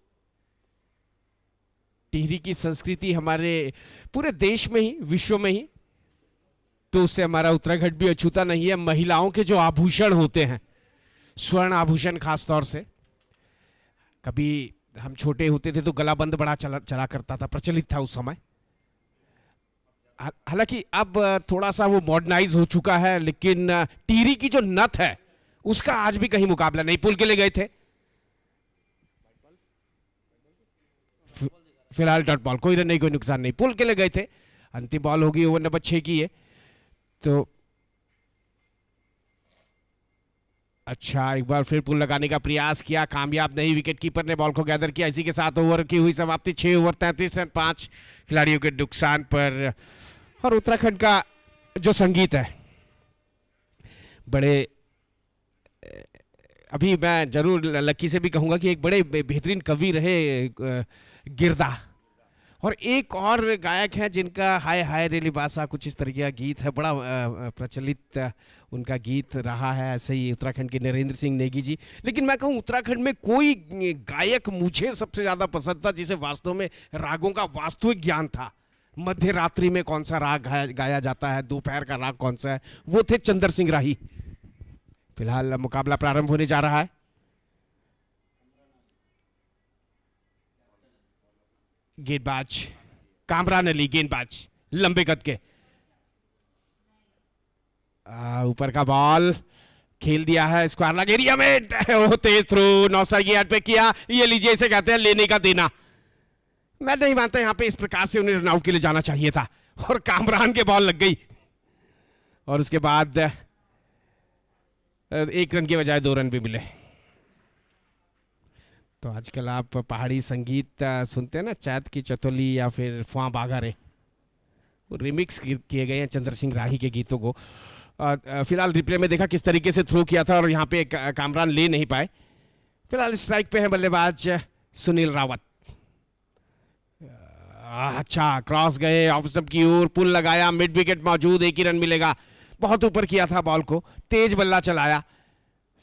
टिहरी की संस्कृति हमारे पूरे देश में ही, विश्व में ही, तो उससे हमारा उत्तराखंड भी अछूता नहीं है। महिलाओं के जो आभूषण होते हैं, स्वर्ण आभूषण खासतौर से, कभी हम छोटे होते थे तो गलाबंद बड़ा चला करता था, प्रचलित था उस समय। हालांकि अब थोड़ा सा वो मॉडर्नाइज हो चुका है, लेकिन टिहरी की जो नथ है उसका आज भी कहीं मुकाबला नहीं। पुल के लिए गए थे, फिलहाल डॉट बॉल, कोई रन नहीं, कोई नुकसान नहीं। पुल के लिए गए थे। अंतिम बॉल होगी ओवर नंबर 6 की है। तो अच्छा, एक बार फिर पुल लगाने का प्रयास किया, कामयाब नहीं। विकेट कीपर ने बॉल को गैदर किया। इसी के साथ ओवर की हुई समाप्ति। 6 ओवर 33 रन 5 खिलाड़ियों के नुकसान पर। और उत्तराखंड का जो संगीत है, बड़े, अभी मैं जरूर लक्की से भी कहूंगा कि एक बड़े बेहतरीन कवि रहे गिरदा। और एक और गायक है जिनका हाय हाय रेली बासा कुछ इस तरह का गीत है, बड़ा प्रचलित उनका गीत रहा है। ऐसे ही उत्तराखंड के नरेंद्र सिंह नेगी जी। लेकिन मैं कहूँ उत्तराखंड में कोई गायक मुझे सबसे ज़्यादा पसंद था जिसे वास्तव में रागों का वास्तविक ज्ञान था। मध्य रात्रि में कौन सा राग गाया जाता है, दोपहर का राग कौन सा है, वो थे चंद्र सिंह राही। फिलहाल मुकाबला प्रारंभ होने जा रहा है। गेंदबाज कामरान अली, गेंदबाज लंबे कद के, ऊपर का बॉल खेल दिया है स्क्वायर लग एरिया में। तेज थ्रो, नौसर की यार्ड पे किया। ये लीजिए, इसे कहते हैं लेने का देना। मैं नहीं मानता यहां पे इस प्रकार से उन्हें रनआउट के लिए जाना चाहिए था। और कामरान के बॉल लग गई और उसके बाद 1 रन के बजाय 2 रन भी मिले। तो आजकल आप पहाड़ी संगीत सुनते हैं ना, चैत की चतोली या फिर फुआ बागारे, वो रिमिक्स किए गए हैं चंद्र सिंह राही के गीतों को। फिलहाल रिप्ले में देखा किस तरीके से थ्रो किया था और यहाँ पे कामरान ले नहीं पाए। फिलहाल स्ट्राइक पे है बल्लेबाज सुनील रावत। अच्छा, क्रॉस गए ऑफ स्टंप की ओर, पुल लगाया, मिड विकेट मौजूद, 1 ही रन मिलेगा। बहुत ऊपर किया था बॉल को, तेज बल्ला चलाया।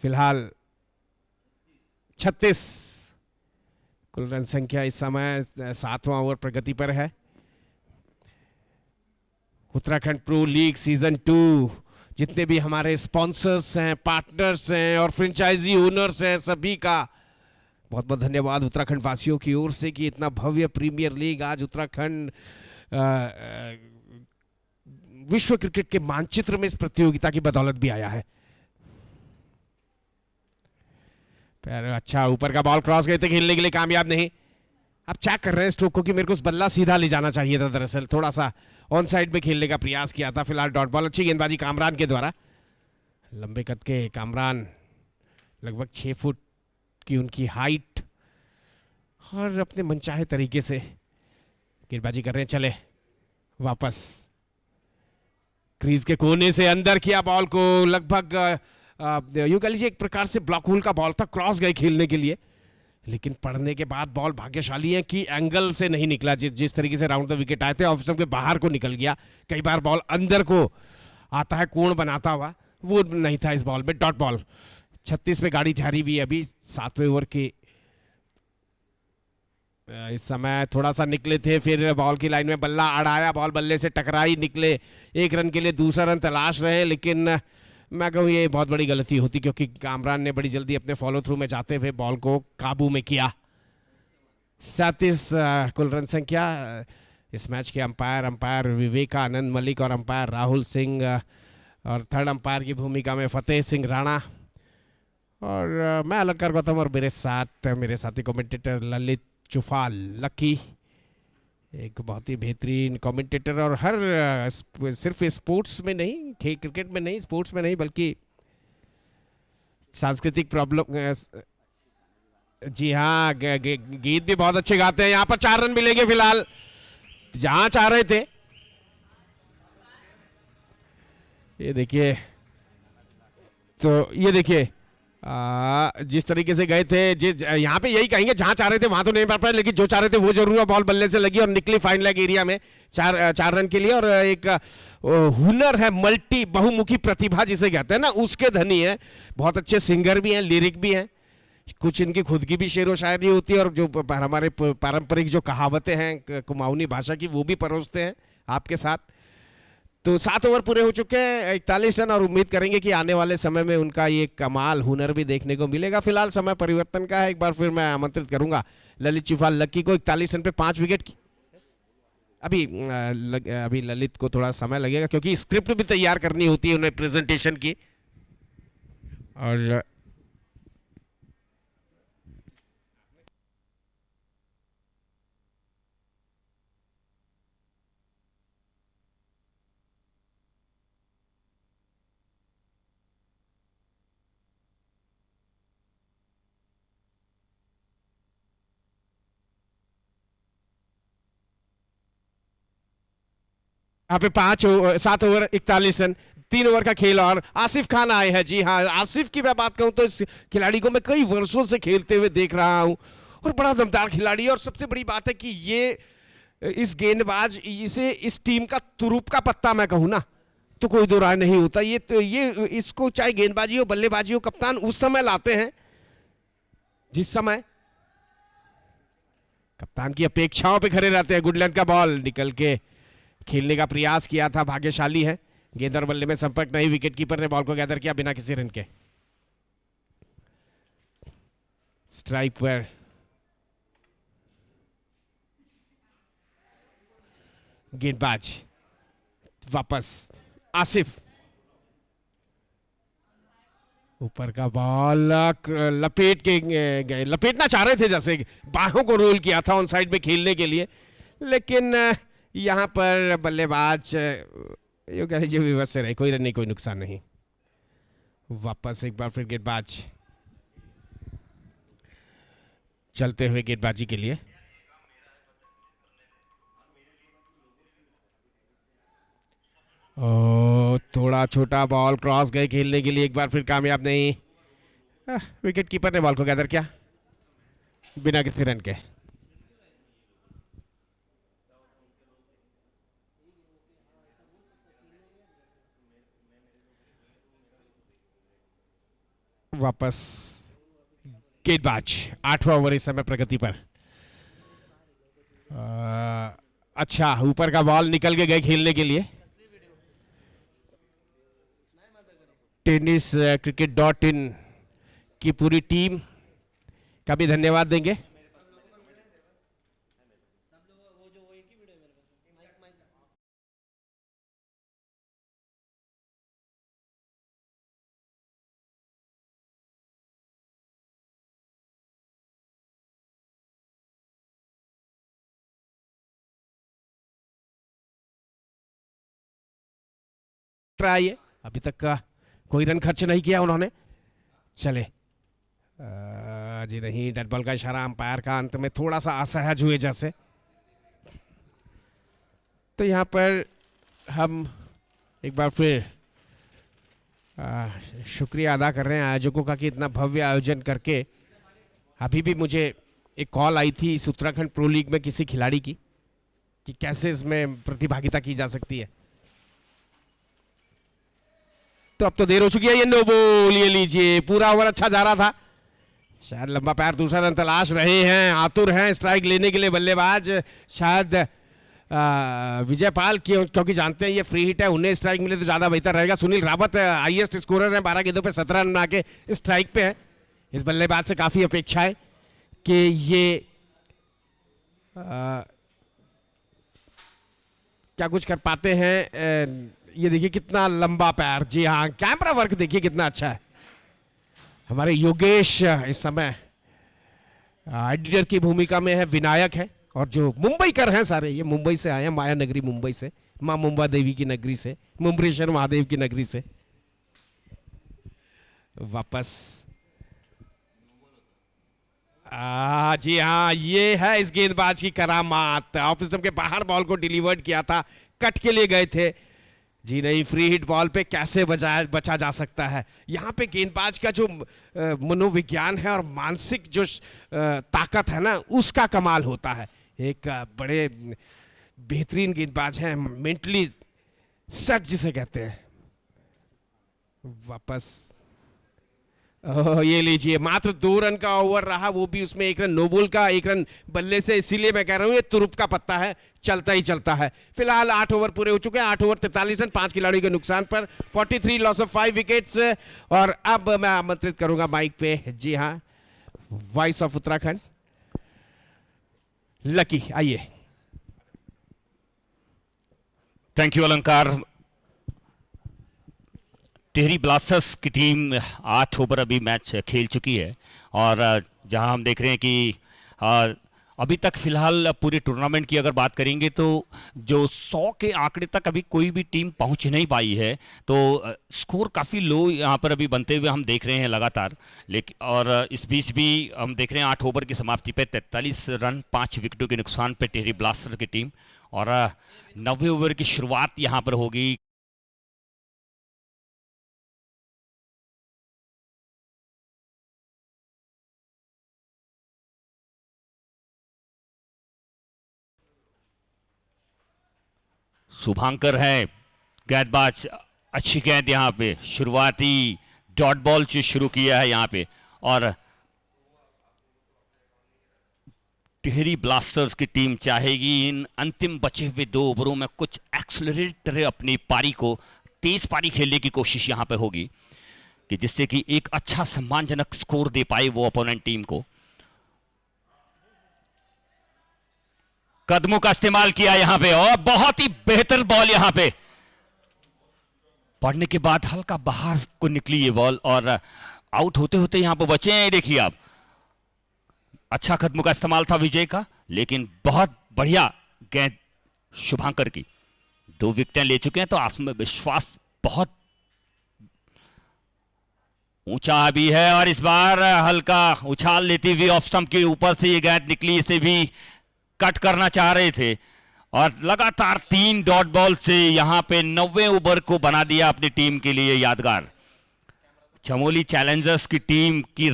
फिलहाल 36 कुल रन संख्या इस समय 7वां ओवर प्रगति पर है। उत्तराखंड प्रो लीग सीजन 2, जितने भी हमारे स्पॉन्सर्स हैं, पार्टनर्स हैं और फ्रेंचाइजी ओनर्स हैं, सभी का बहुत बहुत धन्यवाद उत्तराखंड वासियों की ओर से कि इतना भव्य प्रीमियर लीग आज उत्तराखंड विश्व क्रिकेट के मानचित्र में इस प्रतियोगिता की बदौलत भी आया है। अच्छा, ऊपर का बॉल क्रॉस गए थे, खेलने के लिए कामयाब नहीं। अब चेक कर रहे हैं स्ट्रोक को कि मेरे को उस बल्ला सीधा ले जाना चाहिए था। दरअसल थोड़ा सा ऑन साइड में खेलने का प्रयास किया था। फिलहाल डॉट बॉल। अच्छी गेंदबाजी कामरान के द्वारा। लंबे कद के कामरान, लगभग 6 फुट की उनकी हाइट और अपने मनचाहे तरीके से गेंदबाजी कर रहे हैं। चले वापस क्रीज के कोने से अंदर किया बॉल को, लगभग यूं कह लीजिए एक प्रकार से ब्लॉक होल का बॉल था, क्रॉस गए खेलने के लिए, लेकिन पढ़ने के बाद बॉल भाग्यशाली है कि एंगल से नहीं निकला। जिस तरीके से राउंड द विकेट आए थे ऑफ स्टंप के बाहर को निकल गया। कई बार बॉल अंदर को आता है कोण बनाता हुआ, वो नहीं था इस बॉल में। डॉट बॉल 36 पे गाड़ी ठहरी हुई अभी 7वें ओवर की। इस समय थोड़ा सा निकले थे, फिर बॉल की लाइन में बल्ला अड़ाया, बॉल बल्ले से टकराई, निकले 1 रन के लिए, दूसरा रन तलाश रहे, लेकिन मैं कहूँ ये बहुत बड़ी गलती होती क्योंकि कामरान ने बड़ी जल्दी अपने फॉलो थ्रू में जाते हुए बॉल को काबू में किया। 37 कुल रन संख्या। इस मैच के अंपायर विवेकानंद मलिक और अंपायर राहुल सिंह, और थर्ड अंपायर की भूमिका में फतेह सिंह राणा, और मैं अलंकार गौतम, और मेरे साथ मेरे साथी कमेंटेटर ललित चुफाल लकी, एक बहुत ही बेहतरीन कमेंटेटर, और हर सिर्फ स्पोर्ट्स में नहीं, क्रिकेट में नहीं, स्पोर्ट्स में नहीं, बल्कि सांस्कृतिक प्रॉब्लम। जी हाँ, गीत भी बहुत अच्छे गाते हैं। यहाँ पर 4 रन मिलेंगे फिलहाल, जहां चाह रहे थे। ये देखिए, तो ये देखिए जिस तरीके से गए थे, यहाँ पे यही कहेंगे जहां चाह रहे थे वहां तो नहीं मार पाए, लेकिन जो चाह रहे थे वो जरूर है। बॉल बल्ले से लगी और निकली फाइन लेग एरिया में 4 रन के लिए। और एक हुनर है, मल्टी बहुमुखी प्रतिभा जिसे कहते हैं ना, उसके धनी है। बहुत अच्छे सिंगर भी हैं, लिरिक भी हैं, कुछ इनकी खुद की भी शेर व शायरी होती है, और जो हमारे पारंपरिक जो कहावतें हैं कुमाऊनी भाषा की, वो भी परोसते हैं आपके साथ। तो 7 ओवर पूरे हो चुके हैं, 41 रन, और उम्मीद करेंगे कि आने वाले समय में उनका ये कमाल हुनर भी देखने को मिलेगा। फिलहाल समय परिवर्तन का है। एक बार फिर मैं आमंत्रित करूंगा ललित चुफाल लक्की को। 41 रन पे 5 विकेट की। अभी ललित को थोड़ा समय लगेगा क्योंकि स्क्रिप्ट भी तैयार करनी होती है उन्हें प्रेजेंटेशन की। और यहाँ पे 7 ओवर 41 रन, 3 ओवर का खेल, और आसिफ खान आए हैं। जी हाँ, आसिफ की मैं बात कहूं तो इस खिलाड़ी को मैं कई वर्षों से खेलते हुए देख रहा हूं, और बड़ा दमदार खिलाड़ी है। और सबसे बड़ी बात है कि ये इस गेंदबाज, इसे इस टीम का तुरुप का पत्ता मैं कहूं ना तो कोई दो राय नहीं होता। ये इसको चाहे गेंदबाजी हो बल्लेबाजी हो, कप्तान उस समय लाते हैं जिस समय कप्तान की अपेक्षाओं पे खड़े रहते हैं। गुडलैंड का बॉल निकल के खेलने का प्रयास किया था, भाग्यशाली है, गेंद और बल्ले में संपर्क नहीं, विकेट कीपर ने बॉल को गैदर किया बिना किसी रन के। स्ट्राइक पर गेंदबाज वापस, आसिफ, ऊपर का बॉल लपेट के गए, लपेटना चाह रहे थे, जैसे बाहों को रोल किया था ऑन साइड में खेलने के लिए, लेकिन यहां पर बल्लेबाज यूं कह लीजिए विवश से रहे, कोई रन नहीं, कोई नुकसान नहीं। वापस एक बार फिर गेंदबाज चलते हुए गेंदबाजी के लिए। थोड़ा छोटा बॉल क्रॉस गए खेलने के लिए, एक बार फिर कामयाब नहीं। विकेट कीपर ने बॉल को गैदर किया बिना किसी रन के। वापस गेंदबाज, 8वां ओवर इस समय प्रगति पर। अच्छा, ऊपर का बॉल निकल के गए खेलने के लिए। टेनिस cricket.in की पूरी टीम का भी धन्यवाद देंगे। आइए, अभी तक का कोई रन खर्च नहीं किया उन्होंने। चले जी नहीं, डेड बॉल का इशारा अंपायर का अंत में थोड़ा सा असहज हुए जैसे। तो यहाँ पर हम एक बार फिर शुक्रिया अदा कर रहे हैं आयोजकों का कि इतना भव्य आयोजन करके। अभी भी मुझे एक कॉल आई थी इस उत्तराखंड प्रो लीग में किसी खिलाड़ी की कि कैसे इसमें प्रतिभागिता की जा सकती है। तो अब तो देर हो चुकी है। ये नो बॉल, ये लीजिए, पूरा ओवर अच्छा जा रहा था, शायद लंबा पैर दूसरा रन तलाश रहे हैं, आतुर हैं स्ट्राइक लेने के लिए बल्लेबाज। शायद विजय पाल क्योंकि जानते हैं ये फ्री हिट है, उन्हें स्ट्राइक मिले तो ज्यादा बेहतर रहेगा। सुनील रावत हाईएस्ट स्कोरर है, 12 गेंदों पे 17 रन बना के स्ट्राइक पे है। इस बल्लेबाज से काफी अपेक्षा है कि ये क्या कुछ कर पाते हैं। ये देखिए कितना लंबा पैर, जी हाँ, कैमरा वर्क देखिए कितना अच्छा है। हमारे योगेश इस समय एडिटर की भूमिका में है, विनायक है, और जो मुंबई कर हैं सारे, ये मुंबई से आए हैं, माया नगरी मुंबई से, मां मुंबा देवी की नगरी से, मुंबरेश्वर महादेव की नगरी से वापस। जी हाँ, ये है इस गेंदबाज की करामात। ऑफ स्टंप के बाहर बॉल को डिलीवर्ड किया था, कट के लिए गए थे। जी नहीं, फ्री हिट बॉल पे कैसे बचा जा सकता है। यहाँ पे गेंदबाज का जो मनोविज्ञान है और मानसिक जो ताकत है ना, उसका कमाल होता है। एक बड़े बेहतरीन गेंदबाज हैं, मेंटली सेट जिसे कहते हैं। वापस ये लीजिए, मात्र 2 रन का ओवर रहा, वो भी उसमें 1 रन नो बॉल का, 1 रन बल्ले से। इसीलिए मैं कह रहा हूं ये तुरुप का पत्ता है, चलता ही चलता है। फिलहाल 8 ओवर पूरे हो चुके हैं, 8 ओवर 43 रन, 5 खिलाड़ियों के नुकसान पर 43 लॉस ऑफ 5 विकेट्स। और अब मैं आमंत्रित करूंगा माइक पे, जी हाँ, वॉइस ऑफ उत्तराखंड लकी, आइए। थैंक यू अलंकार। टिहरी ब्लास्टर्स की टीम 8 ओवर अभी मैच खेल चुकी है, और जहां हम देख रहे हैं कि अभी तक फिलहाल पूरे टूर्नामेंट की अगर बात करेंगे तो जो 100 के आंकड़े तक अभी कोई भी टीम पहुंच नहीं पाई है। तो स्कोर काफ़ी लो यहां पर अभी बनते हुए हम देख रहे हैं लगातार। लेकिन और इस बीच भी हम देख रहे हैं 8 ओवर की समाप्ति पे 43 रन 5 विकेटों के नुकसान पे टिहरी ब्लास्टर की टीम, और 90 ओवर की शुरुआत यहाँ पर होगी। शुभांकर है गेंदबाज, अच्छी गेंद यहाँ पे, शुरुआती डॉट बॉल से शुरू किया है यहाँ पे। और टिहरी ब्लास्टर्स की टीम चाहेगी इन अंतिम बचे हुए 2 ओवरों में कुछ एक्सलरेट करे अपनी पारी को, तेज पारी खेलने की कोशिश यहाँ पे होगी कि जिससे कि एक अच्छा सम्मानजनक स्कोर दे पाए वो अपोनेंट टीम को। कदमों का इस्तेमाल किया यहां पे, और बहुत ही बेहतर बॉल यहां पे पड़ने के बाद हल्का बाहर को निकली ये बॉल, और आउट होते होते यहां पे बचे हैं। देखिए आप, अच्छा कदमों का इस्तेमाल था विजय का, लेकिन बहुत बढ़िया गेंद शुभांकर की। 2 विकेटें ले चुके हैं, तो आत्मविश्वास बहुत ऊंचा भी है। और इस बार हल्का उछाल लेती हुई ऑफ स्टंप के ऊपर से ये गेंद निकली, इसे भी कट करना चाह रहे थे, और लगातार 3 डॉट बॉल से यहां पे 90 ओवर को बना दिया अपनी टीम के लिए यादगार। चमोली चैलेंजर्स की टीम की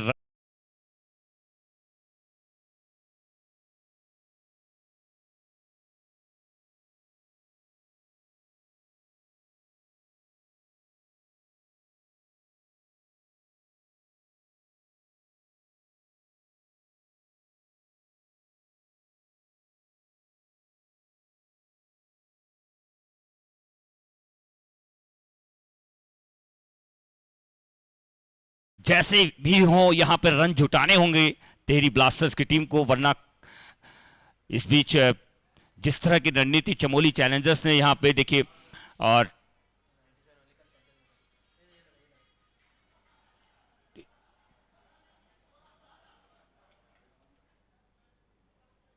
जैसे भी हो यहां पर रन जुटाने होंगे टिहरी ब्लास्टर्स की टीम को, वरना इस बीच जिस तरह की रणनीति चमोली चैलेंजर्स ने यहां पे देखिए, और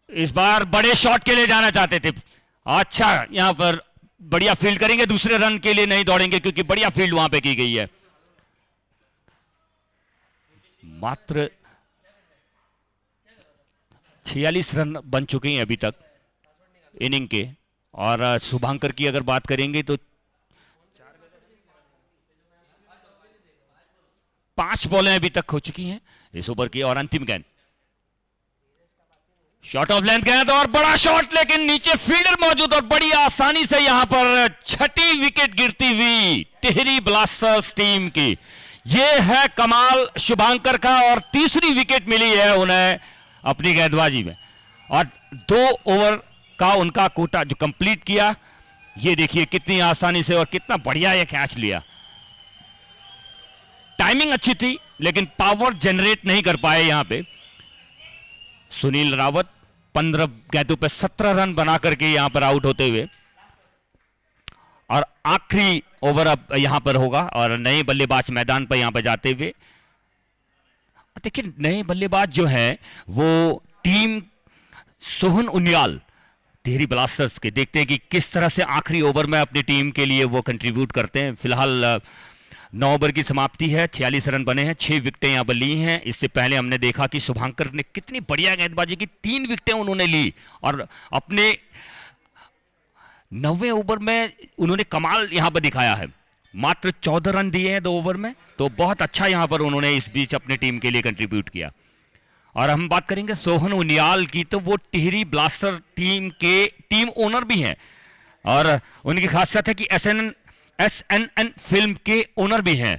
इस बार बड़े शॉट के लिए जाना चाहते थे। अच्छा, यहां पर बढ़िया फील्ड करेंगे, दूसरे रन के लिए नहीं दौड़ेंगे क्योंकि बढ़िया फील्ड वहां पे की गई है। मात्र 46 रन बन चुके हैं अभी तक इनिंग के। और शुभांकर की अगर बात करेंगे तो 5 बॉलें अभी तक हो चुकी हैं इस ओवर की। और अंतिम गेंद, शॉट ऑफ लेंथ गेंद और बड़ा शॉट, लेकिन नीचे फील्डर मौजूद और बड़ी आसानी से यहां पर छठी विकेट गिरती हुई टिहरी ब्लास्टर्स टीम की। यह है कमाल शुभांकर का, और तीसरी विकेट मिली है उन्हें अपनी गेंदबाजी में। और 2 ओवर का उनका कोटा जो कंप्लीट किया, ये देखिए कितनी आसानी से और कितना बढ़िया ये कैच लिया। टाइमिंग अच्छी थी लेकिन पावर जनरेट नहीं कर पाए यहां पे सुनील रावत। 15 गेंदों पे 17 रन बना करके यहां पर आउट होते हुए। और आखिरी ओवर अब यहां पर होगा और नए बल्लेबाज मैदान पर यहां पर जाते हुए। देखिए नए बल्लेबाज जो है वो टीम सोहन उनियाल टिहरी ब्लास्टर्स के, देखते हैं कि किस तरह से आखिरी ओवर में अपनी टीम के लिए वो कंट्रीब्यूट करते हैं। फिलहाल 9 ओवर की समाप्ति है, 46 रन बने हैं, 6 विकेटें यहां पर ली हैं। इससे पहले हमने देखा कि शुभांकर ने कितनी बढ़िया गेंदबाजी की, 3 विकेटें उन्होंने ली और अपने 9वें ओवर में उन्होंने कमाल यहां पर दिखाया है। मात्र 14 रन दिए हैं 2 ओवर में, तो बहुत अच्छा यहां पर उन्होंने इस बीच अपनी टीम के लिए कंट्रीब्यूट किया। और हम बात करेंगे सोहन उनियाल की, तो वो टिहरी ब्लास्टर टीम के टीम ओनर भी हैं और उनकी खासियत है कि SNN फिल्म के ओनर भी हैं।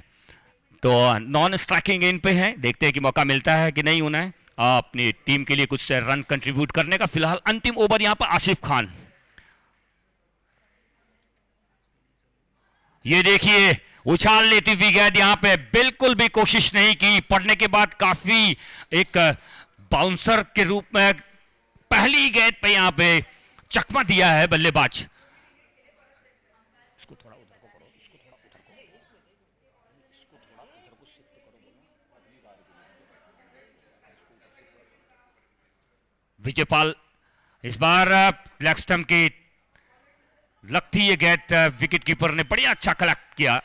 तो नॉन स्ट्राइकिंग इन पे हैं, देखते हैं कि मौका मिलता है कि नहीं उन्हें अपनी टीम के लिए कुछ रन कंट्रीब्यूट करने का। फिलहाल अंतिम ओवर यहां पर आसिफ खान, ये देखिए उछाल लेती हुई गेंद, यहां पे बिल्कुल भी कोशिश नहीं की। पड़ने के बाद काफी एक बाउंसर के रूप में पहली गेंद पे यहां पे चकमा दिया है बल्लेबाज। विजयपाल इस बार लेग स्टंप की लगती है गेंद, विकेट कीपर ने बढ़िया अच्छा कलेक्ट किया।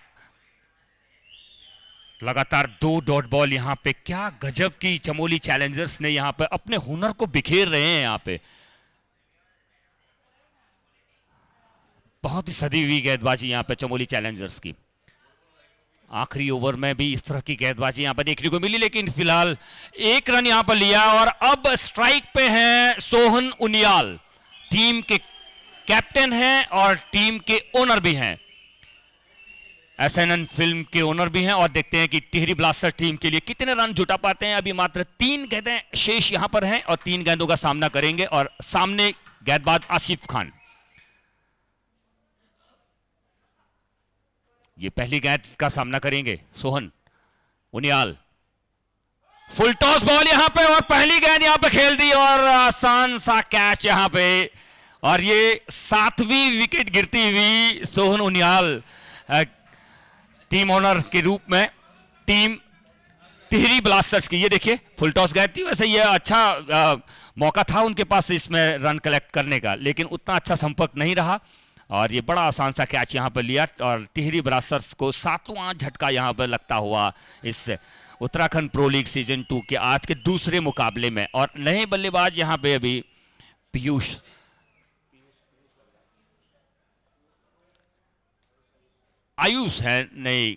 लगातार 2 डॉट बॉल यहां पे, क्या गजब की चमोली चैलेंजर्स ने यहां पे अपने हुनर को बिखेर रहे हैं। यहां पे बहुत ही सदी हुई गेंदबाजी यहां पे चमोली चैलेंजर्स की। आखिरी ओवर में भी इस तरह की गेंदबाजी यहां पर देखने को मिली, लेकिन फिलहाल 1 रन यहां पर लिया। और अब स्ट्राइक पे हैं सोहन उनियाल, टीम के कैप्टन हैं और टीम के ओनर भी हैं, SNN फिल्म के ओनर भी हैं। और देखते हैं कि टिहरी ब्लास्टर्स टीम के लिए कितने रन जुटा पाते हैं। अभी मात्र 3 गेंदें शेष यहां पर हैं और 3 गेंदों का सामना करेंगे। और सामने गेंदबाज आसिफ खान, ये पहली गेंद का सामना करेंगे Sohan Uniyal. Full toss ball यहां पे और पहली गेंद यहां पे खेल दी और आसान सा कैच यहां पे। और ये 7वीं विकेट गिरती हुई सोहन उनियाल टीम ओनर के रूप में टीम टिहरी ब्लास्टर्स की। ये देखिए फुल टॉस गेंद थी, वैसे ये अच्छा मौका था उनके पास इसमें रन कलेक्ट करने का, लेकिन उतना अच्छा संपर्क नहीं रहा और ये बड़ा आसान सा कैच यहां पर लिया। और टिहरी ब्लास्टर्स को 7वां झटका यहां पर लगता हुआ इस उत्तराखंड प्रो लीग सीजन 2 के आज के दूसरे मुकाबले में। और नए बल्लेबाज यहां पे अभी पीयूष आयुष है नए।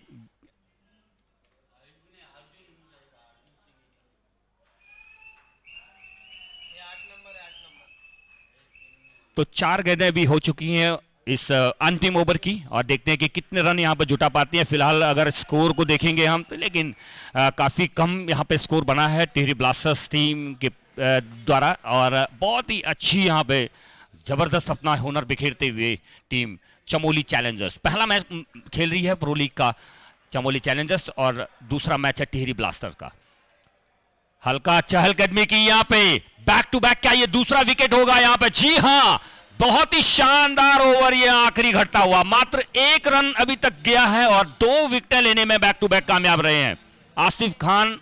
तो 4 गेंदें भी हो चुकी हैं इस अंतिम ओवर की और देखते हैं कि कितने रन यहां पर जुटा पाती हैं। फिलहाल अगर स्कोर को देखेंगे हम तो, लेकिन काफी कम यहां पे स्कोर बना है टिहरी ब्लास्टर्स टीम के द्वारा। और बहुत ही अच्छी यहां पे जबरदस्त अपना हुनर बिखेरते हुए टीम चमोली चैलेंजर्स, पहला मैच खेल रही है प्रो लीग का चमोली चैलेंजर्स और दूसरा मैच है टिहरी ब्लास्टर का। हल्का चहलकदमी की यहां पे, बैक टू बैक, क्या ये दूसरा विकेट होगा यहां पे? जी हां, बहुत ही शानदार ओवर ये आखिरी घटता हुआ। मात्र 1 रन अभी तक गया है और 2 विकेटें लेने में बैक टू बैक कामयाब रहे हैं आसिफ खान।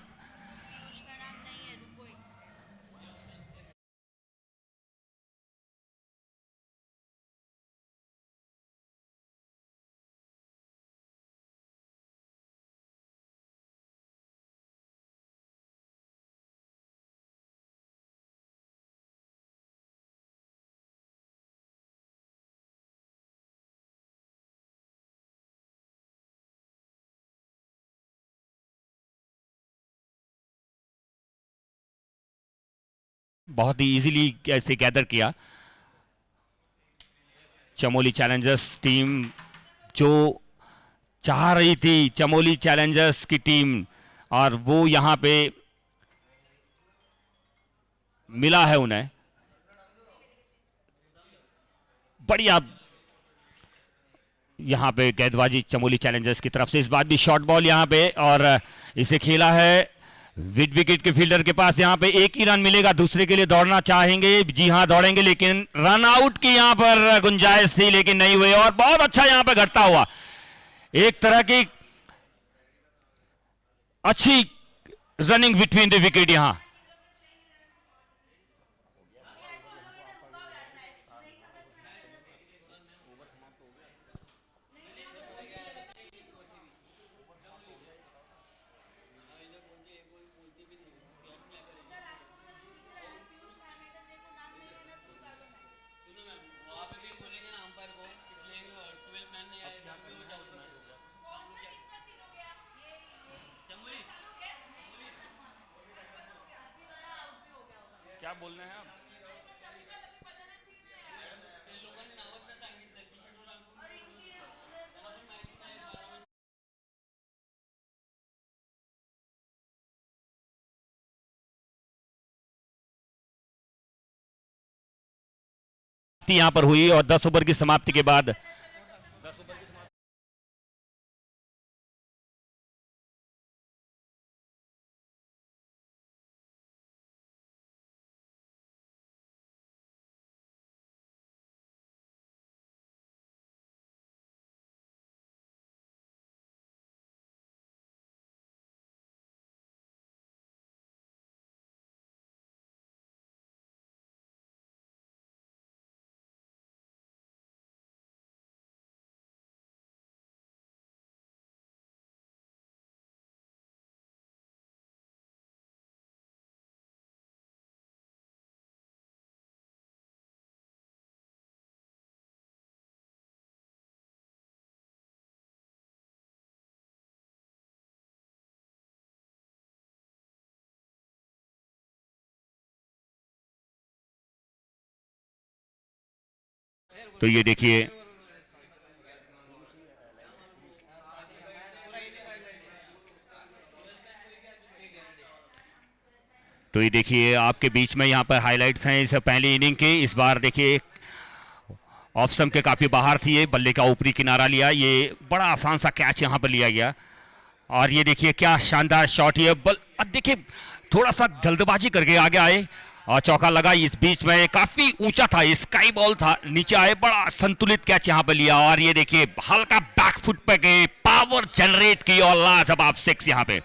बहुत ही इजीली ऐसे गैदर किया। चमोली चैलेंजर्स टीम जो चाह रही थी, चमोली चैलेंजर्स की टीम, और वो यहां पे मिला है उन्हें। बढ़िया यहां पे गेंदबाजी चमोली चैलेंजर्स की तरफ से। इस बार भी शॉर्ट बॉल यहां पे, और इसे खेला है मिड विकेट के फील्डर के पास। यहां पे एक ही रन मिलेगा, दूसरे के लिए दौड़ना चाहेंगे, जी हां दौड़ेंगे, लेकिन रन आउट की यहां पर गुंजाइश थी लेकिन नहीं हुई। और बहुत अच्छा यहां पे घटता हुआ एक तरह की अच्छी रनिंग बिटवीन द विकेट यहां। क्या बोलना है आप? यहां पर हुई और 10 ओवर की समाप्ति के बाद तो ये देखिए तो ये देखिए आपके बीच में यहाँ पर हाइलाइट्स हैं इस पहली इनिंग के। इस बार देखिए ऑफ स्टंप के काफी बाहर थी, ये बल्ले का ऊपरी किनारा लिया, ये बड़ा आसान सा कैच यहाँ पर लिया गया। और ये देखिए क्या शानदार शॉट, ये बल अब देखिए थोड़ा सा जल्दबाजी करके आगे आए और चौका लगा। इस बीच में काफी ऊंचा था, स्काई बॉल था, नीचे आए, बड़ा संतुलित कैच यहाँ पर लिया। और ये देखिए हल्का बैकफुट पे गए, पावर जनरेट की और लाजवाब सिक्स यहाँ पे।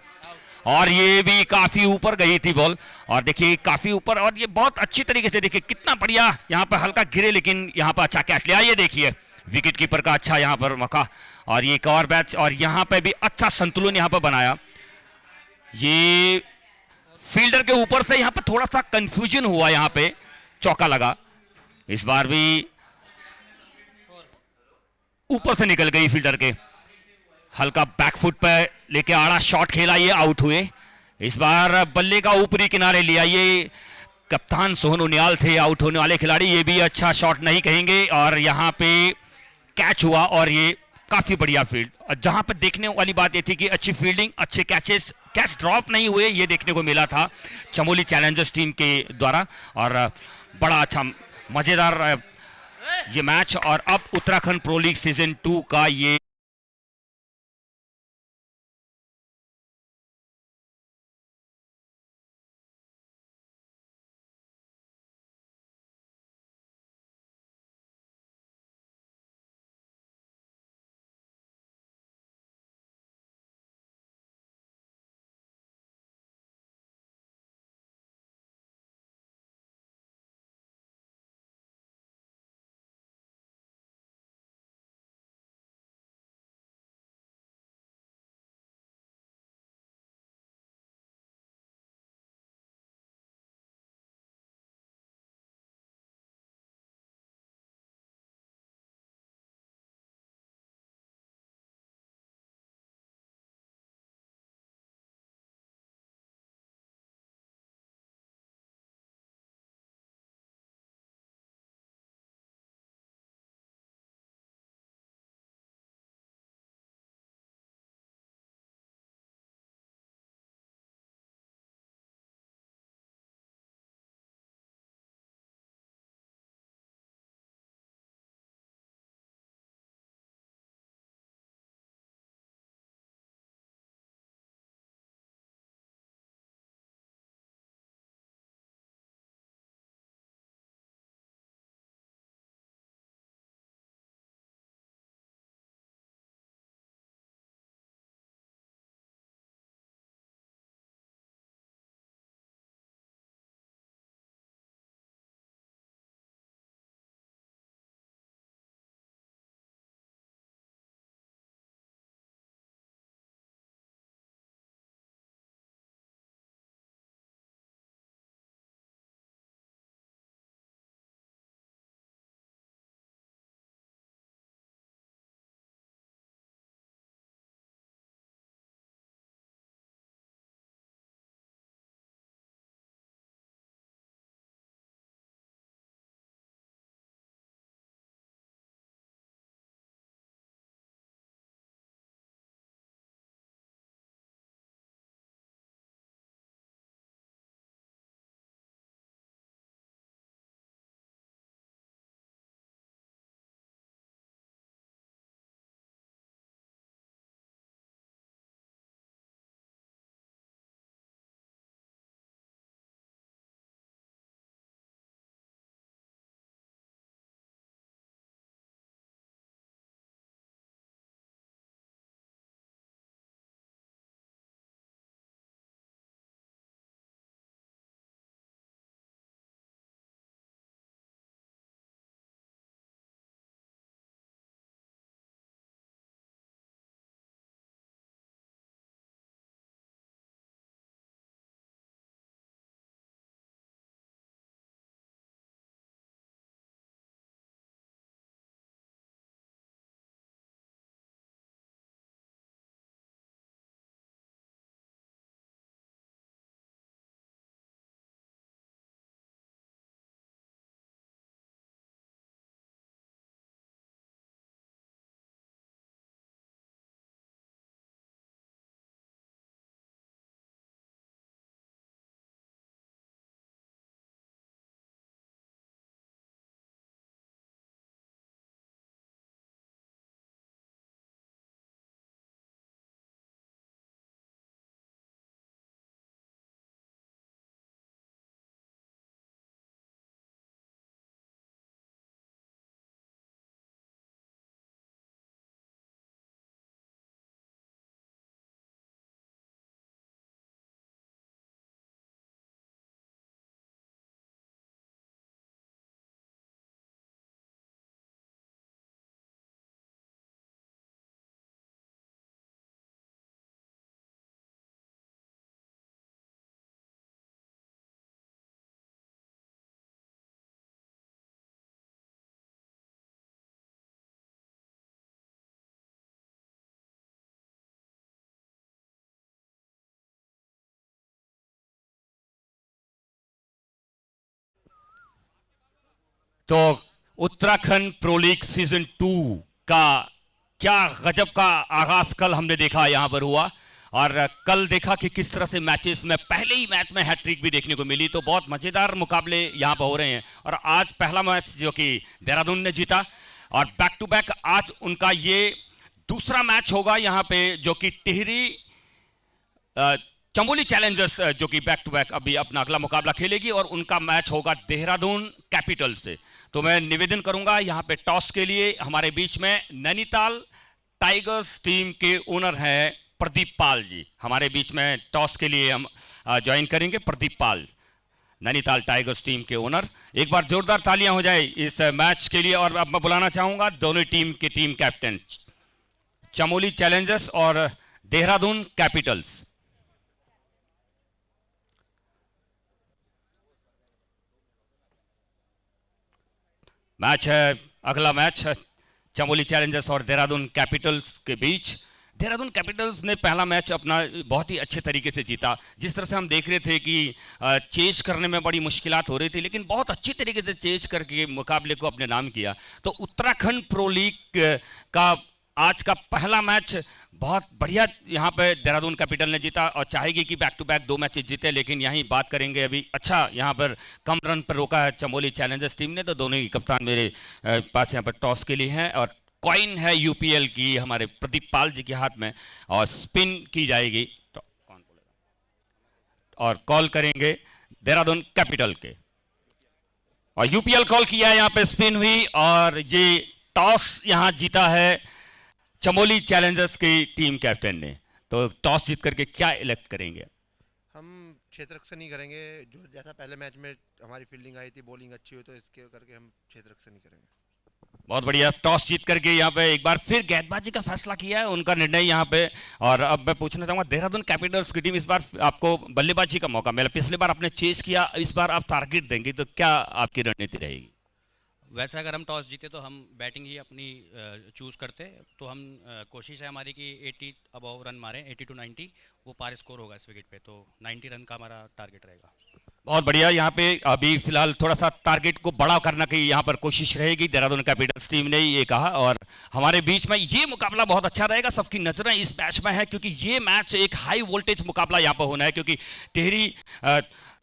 और ये भी काफी ऊपर गई थी बॉल, और देखिए काफी ऊपर, और ये बहुत अच्छी तरीके से देखिए कितना बढ़िया यहाँ पर हल्का गिरे लेकिन यहाँ पर अच्छा कैच लिया। ये देखिए विकेट कीपर का अच्छा यहाँ पर मौका, और ये एक और बैच, और यहाँ पे भी अच्छा संतुलन यहाँ पर बनाया। ये फील्डर के ऊपर से यहाँ पर थोड़ा सा कंफ्यूजन हुआ, यहाँ पे चौका लगा। इस बार भी ऊपर से निकल गई फील्डर के, हल्का बैकफुट पे लेके आड़ा शॉट खेला, ये आउट हुए। इस बार बल्ले का ऊपरी किनारे लिया, ये कप्तान सोहन उनियाल थे आउट होने वाले खिलाड़ी, ये भी अच्छा शॉट नहीं कहेंगे। और यहाँ पे कैच हुआ, और ये काफी बढ़िया फील्ड। और जहां पर देखने वाली बात ये थी कि अच्छी फील्डिंग, अच्छे कैचेस, कैच ड्रॉप नहीं हुए, ये देखने को मिला था चमोली चैलेंजर्स टीम के द्वारा। और बड़ा अच्छा मजेदार ये मैच। और अब उत्तराखंड प्रो लीग सीजन 2 का ये तो उत्तराखंड प्रो लीग सीजन 2 का क्या गजब का आगाज कल हमने देखा यहां पर हुआ। और कल देखा कि किस तरह से मैचेस में पहले ही मैच में हैट्रिक भी देखने को मिली। तो बहुत मजेदार मुकाबले यहां पर हो रहे हैं। और आज पहला मैच जो कि देहरादून ने जीता और बैक टू बैक आज उनका ये दूसरा मैच होगा यहां पे, जो कि टिहरी चमोली चैलेंजर्स जो कि बैक टू बैक अभी अपना अगला मुकाबला खेलेगी और उनका मैच होगा देहरादून कैपिटल से। तो मैं निवेदन करूंगा यहां पे टॉस के लिए हमारे बीच में नैनीताल टाइगर्स टीम के ओनर हैं प्रदीप पाल जी। हमारे बीच में टॉस के लिए हम ज्वाइन करेंगे प्रदीप पाल, नैनीताल टाइगर्स टीम के ओनर। एक बार जोरदार तालियां हो जाए इस मैच के लिए। और अब मैं बुलाना चाहूंगा दोनों टीम के टीम कैप्टन, चमोली चैलेंजर्स और देहरादून कैपिटल्स। मैच है, अगला मैच है चमोली चैलेंजर्स और देहरादून कैपिटल्स के बीच। देहरादून कैपिटल्स ने पहला मैच अपना बहुत ही अच्छे तरीके से जीता। जिस तरह से हम देख रहे थे कि चेज करने में बड़ी मुश्किलात हो रही थी, लेकिन बहुत अच्छी तरीके से चेज करके मुकाबले को अपने नाम किया। तो उत्तराखंड प्रो लीग का आज का पहला मैच बहुत बढ़िया यहाँ पे देहरादून कैपिटल ने जीता और चाहेगी कि बैक टू बैक 2 मैचेस जीते। लेकिन यहीं बात करेंगे अभी, अच्छा यहाँ पर कम रन पर रोका है चमोली चैलेंजर्स टीम ने। तो दोनों ही कप्तान मेरे पास यहाँ पर टॉस के लिए हैं और कॉइन है यूपीएल की हमारे प्रदीप पाल जी के हाथ में और स्पिन की जाएगी। तो कौन बोलेगा और कॉल करेंगे देहरादून कैपिटल के, और यूपीएल कॉल किया है, यहाँ पे स्पिन हुई और ये टॉस यहाँ जीता है चमोली चैलेंजर्स की टीम कैप्टन ने। तो टॉस जीत करके क्या इलेक्ट करेंगे? हम क्षेत्ररक्षण ही करेंगे। जो जैसा पहले मैच में हमारी फील्डिंग आई थी, बॉलिंग अच्छी हुई, तो इसके करके हम क्षेत्ररक्षण ही करेंगे। बहुत बढ़िया, टॉस जीत करके यहाँ पे एक बार फिर गेंदबाजी का फैसला किया है, उनका निर्णय यहाँ पे। और अब मैं पूछना चाहूंगा देहरादून कैपिटल्स की टीम, इस बार आपको बल्लेबाजी का मौका मिला। पिछली बार आपने चेस किया, इस बार आप टारगेट देंगे, तो क्या आपकी रणनीति रहेगी? वैसे अगर हम टॉस जीते तो हम बैटिंग ही अपनी चूज़ करते। तो हम कोशिश है हमारी कि 80 अबव रन मारें, 80 to 90 वो पार स्कोर होगा इस विकेट पे। तो 90 रन का हमारा टारगेट रहेगा। बहुत बढ़िया, यहाँ पे अभी फिलहाल थोड़ा सा टारगेट को बड़ा करने की यहाँ पर कोशिश रहेगी देहरादून कैपिटल्स टीम ने ये कहा। और हमारे बीच में ये मुकाबला बहुत अच्छा रहेगा। सबकी नजरें इस मैच में है क्योंकि ये मैच एक हाई वोल्टेज मुकाबला यहाँ पर होना है, क्योंकि टिहरी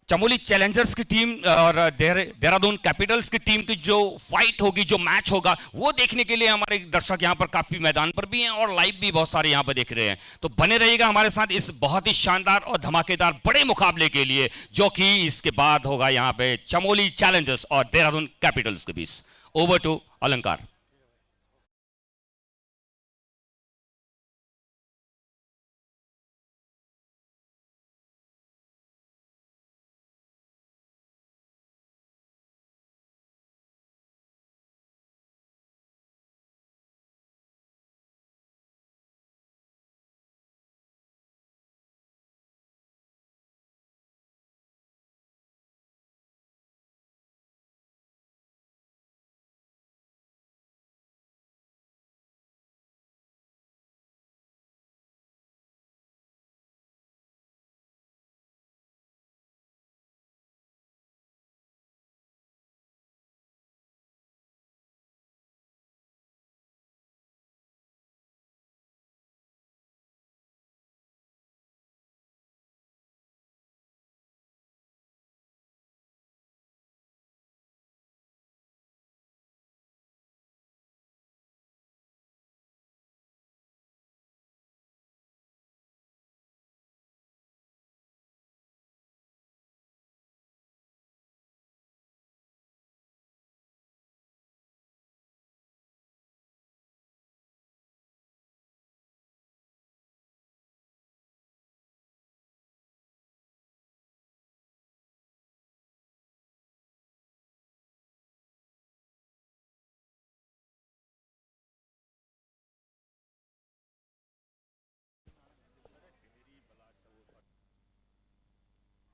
चमोली चैलेंजर्स की टीम और देहरादून कैपिटल्स की टीम की जो फाइट होगी, जो मैच होगा, वो देखने के लिए हमारे दर्शक यहाँ पर काफी मैदान पर भी हैं और लाइव भी बहुत सारे यहाँ पर देख रहे हैं। तो बने रहिएगा हमारे साथ इस बहुत ही शानदार और धमाकेदार बड़े मुकाबले के लिए, जो कि इसके बाद होगा यहाँ पे चमोली चैलेंजर्स और देहरादून कैपिटल्स के बीच। ओवर टू अलंकार।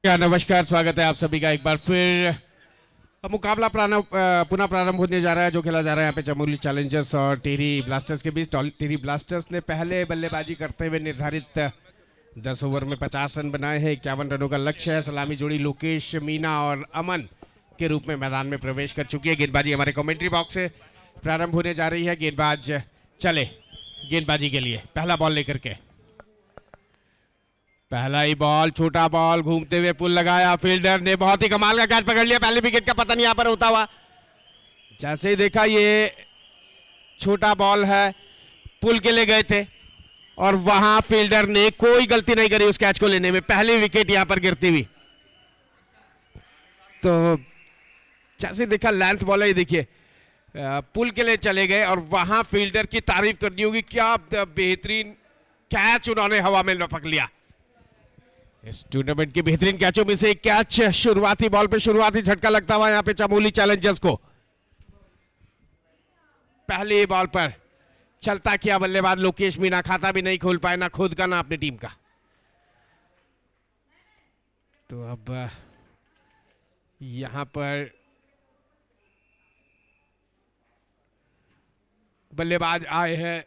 क्या नमस्कार, स्वागत है आप सभी का एक बार फिर। मुकाबला पुनः प्रारंभ होने जा रहा है, जो खेला जा रहा है यहाँ पे चमोली चैलेंजर्स और टिहरी ब्लास्टर्स के बीच। टिहरी ब्लास्टर्स ने पहले बल्लेबाजी करते हुए निर्धारित 10 ओवर में 50 रन बनाए हैं। 51 रनों का लक्ष्य है। सलामी जोड़ी लोकेश मीना और अमन के रूप में मैदान में प्रवेश कर चुकी है। गेंदबाजी हमारे कमेंट्री बॉक्स से प्रारंभ होने जा रही है। गेंदबाज चले गेंदबाजी के लिए, पहला बॉल लेकर के। पहला ही बॉल, छोटा बॉल, घूमते हुए पुल लगाया, फील्डर ने बहुत ही कमाल का कैच पकड़ लिया। पहले विकेट का पतन यहां पर होता हुआ, जैसे ही देखा ये छोटा बॉल है, पुल के लिए गए थे और वहां फील्डर ने कोई गलती नहीं करी उस कैच को लेने में। पहली विकेट यहां पर गिरती हुई, तो जैसे देखा लेंथ बॉल है, ये देखिए पुल के लिए चले गए और वहां फील्डर की तारीफ करनी होगी, क्या बेहतरीन कैच उन्होंने हवा में लपक लिया। इस टूर्नामेंट के बेहतरीन कैचों में से एक कैच, शुरुआती बॉल पे शुरुआती झटका लगता हुआ यहां पे चमोली चैलेंजर्स को। पहली बॉल पर चलता किया बल्लेबाज लोकेश मीणा, खाता भी नहीं खोल पाए, ना खुद का ना अपनी टीम का। तो अब यहां पर बल्लेबाज आए हैं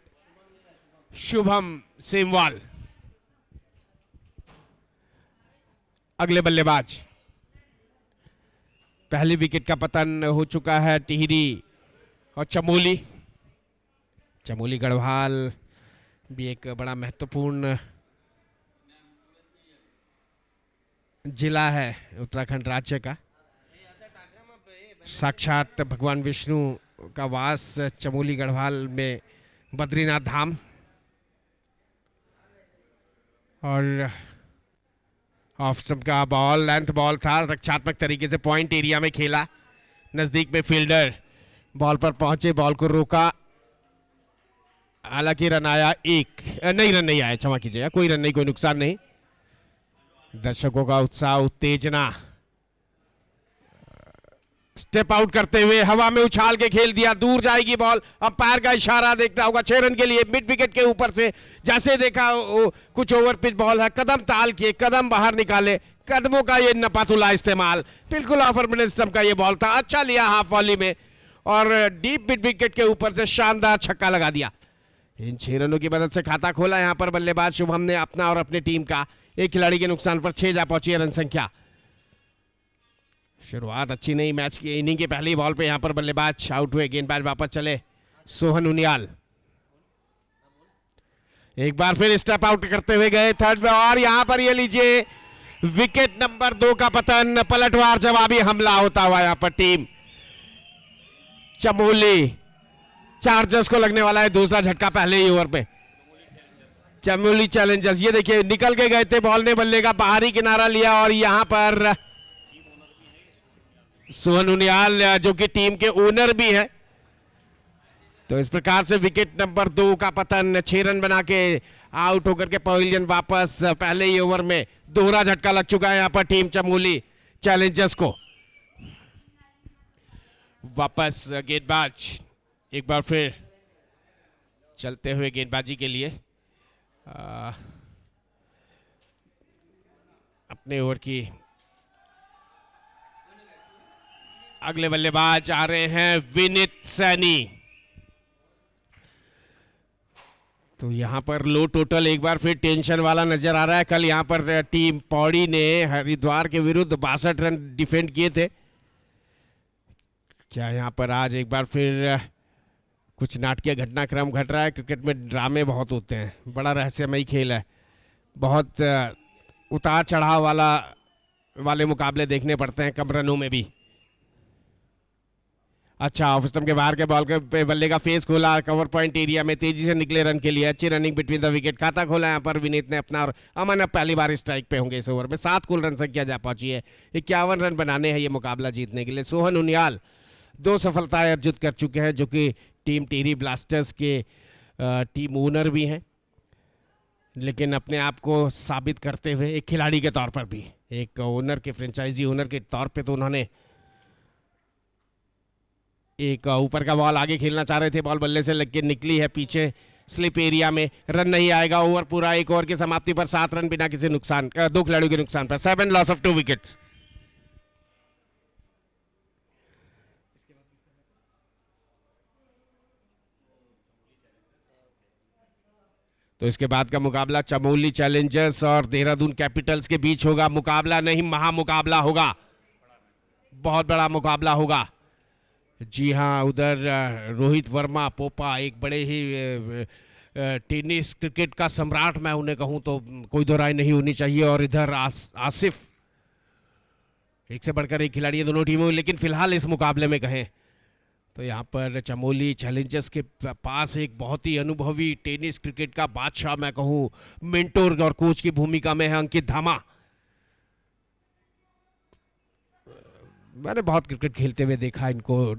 शुभम सेमवाल, अगले बल्लेबाज। पहली विकेट का पतन हो चुका है टिहरी और चमोली गढ़वाल भी एक बड़ा महत्वपूर्ण जिला है उत्तराखंड राज्य का। साक्षात भगवान विष्णु का वास चमोली गढ़वाल में बद्रीनाथ धाम। और ऑफ स्टंप का बॉल, लेंथ बॉल था, रक्षात्मक तरीके से पॉइंट एरिया में खेला। नजदीक में फील्डर बॉल पर पहुंचे, बॉल को रोका, हालांकि रन आया एक, नहीं रन नहीं आया, क्षमा कीजिएगा, कोई रन नहीं, कोई नुकसान नहीं। दर्शकों का उत्साह, उत्तेजना, स्टेप आउट करते हुए हवा में उछाल के खेल दिया, दूर जाएगी बॉल। अंपायर का इशारा देखना होगा, 6 रन के लिए मिड विकेट के ऊपर से। जैसे देखा कुछ ओवर पिच बॉल है, कदम ताल के, कदम बाहर निकाले, कदमों का ये नपातुला इस्तेमाल, बिल्कुल ऑफर मिडल स्टंप का ये बॉल था, अच्छा लिया हाफ वॉली में और डीप मिड विकेट के ऊपर से शानदार छक्का लगा दिया। इन 6 रनों की मदद से खाता खोला यहां पर बल्लेबाज शुभम ने अपना और अपनी टीम का। एक खिलाड़ी के नुकसान पर 6 जा पहुंची है रन संख्या। शुरुआत अच्छी नहीं मैच की, इनिंग के पहली बॉल पे यहां पर बल्लेबाज आउट हुए। गेंदबाज वापस चले सोहन उनियाल, एक बार फिर स्टेप आउट करते हुए गए थर्ड में और यहां पर ये लीजिए विकेट नंबर 2 का पतन। पलटवार जवाबी हमला होता हुआ यहां पर टीम चमोली चार्जर्स को लगने वाला है दूसरा झटका पहले ही ओवर पे। चमोली चैलेंजर्स, ये देखिए निकल के गए थे, बॉल ने बल्ले का बाहरी किनारा लिया और यहां पर सोहन उनियाल जो कि टीम के ओनर भी हैं, तो इस प्रकार से विकेट नंबर 2 का पतन। 6 रन बना के आउट होकर के पवेलियन वापस। पहले ही ओवर में दोहरा झटका लग चुका है यहां पर टीम चमोली चैलेंजर्स को। वापस गेंदबाज एक बार फिर चलते हुए गेंदबाजी के लिए अपने ओवर की। अगले बल्लेबाज आ रहे हैं विनीत सैनी। तो यहां पर लो टोटल एक बार फिर टेंशन वाला नजर आ रहा है। कल यहां पर टीम पौड़ी ने हरिद्वार के विरुद्ध 62 रन डिफेंड किए थे। क्या यहां पर आज एक बार फिर कुछ नाटकीय घटनाक्रम घट रहा है? क्रिकेट में ड्रामे बहुत होते हैं, बड़ा रहस्यमयी खेल है, बहुत उतार चढ़ाव वाले मुकाबले देखने पड़ते हैं कम रनों में भी। अच्छा, ऑफ स्टंप के बाहर के बॉल के बल्ले का फेस खोला, कवर पॉइंट एरिया में तेजी से निकले रन के लिए। अच्छी रनिंग बिटवीन द विकेट, खाता खोला यहाँ पर विनीत ने अपना और अमन अब पहली बार स्ट्राइक पे होंगे इस ओवर में। 7 कुल रन संख्या जा पहुंची है, 51 रन बनाने हैं ये मुकाबला जीतने के लिए। सोहन उनियाल 2 सफलताएं अर्जित कर चुके हैं, जो कि टीम टिहरी ब्लास्टर्स के टीम ओनर भी हैं, लेकिन अपने आप को साबित करते हुए एक खिलाड़ी के तौर पर भी, एक ओनर के फ्रेंचाइजी ओनर के तौर पे तो उन्होंने एक ऊपर का बॉल आगे खेलना चाह रहे थे, बॉल बल्ले से लग के निकली है पीछे स्लिप एरिया में, रन नहीं आएगा। ओवर पूरा, एक ओवर की समाप्ति पर 7 रन बिना किसी नुकसान, 2 खिलाड़ियों के नुकसान पर, 7 लॉस ऑफ 2 विकेट्स। तो इसके बाद का मुकाबला चमोली चैलेंजर्स और देहरादून कैपिटल्स के बीच होगा। मुकाबला नहीं, महामुकाबला होगा। बहुत बड़ा मुकाबला होगा। जी हाँ, उधर रोहित वर्मा पोपा एक बड़े ही टेनिस क्रिकेट का सम्राट मैं उन्हें कहूं तो कोई दो राय नहीं होनी चाहिए, और इधर आसिफ, एक से बढ़कर एक खिलाड़ी है दोनों टीमों। लेकिन फिलहाल इस मुकाबले में कहें तो यहाँ पर चमोली चैलेंजर्स के पास एक बहुत ही अनुभवी टेनिस क्रिकेट का बादशाह मैं कहूँ, मेंटोर और कोच की भूमिका में है अंकित धामा। मैंने बहुत क्रिकेट खेलते हुए देखा इनको।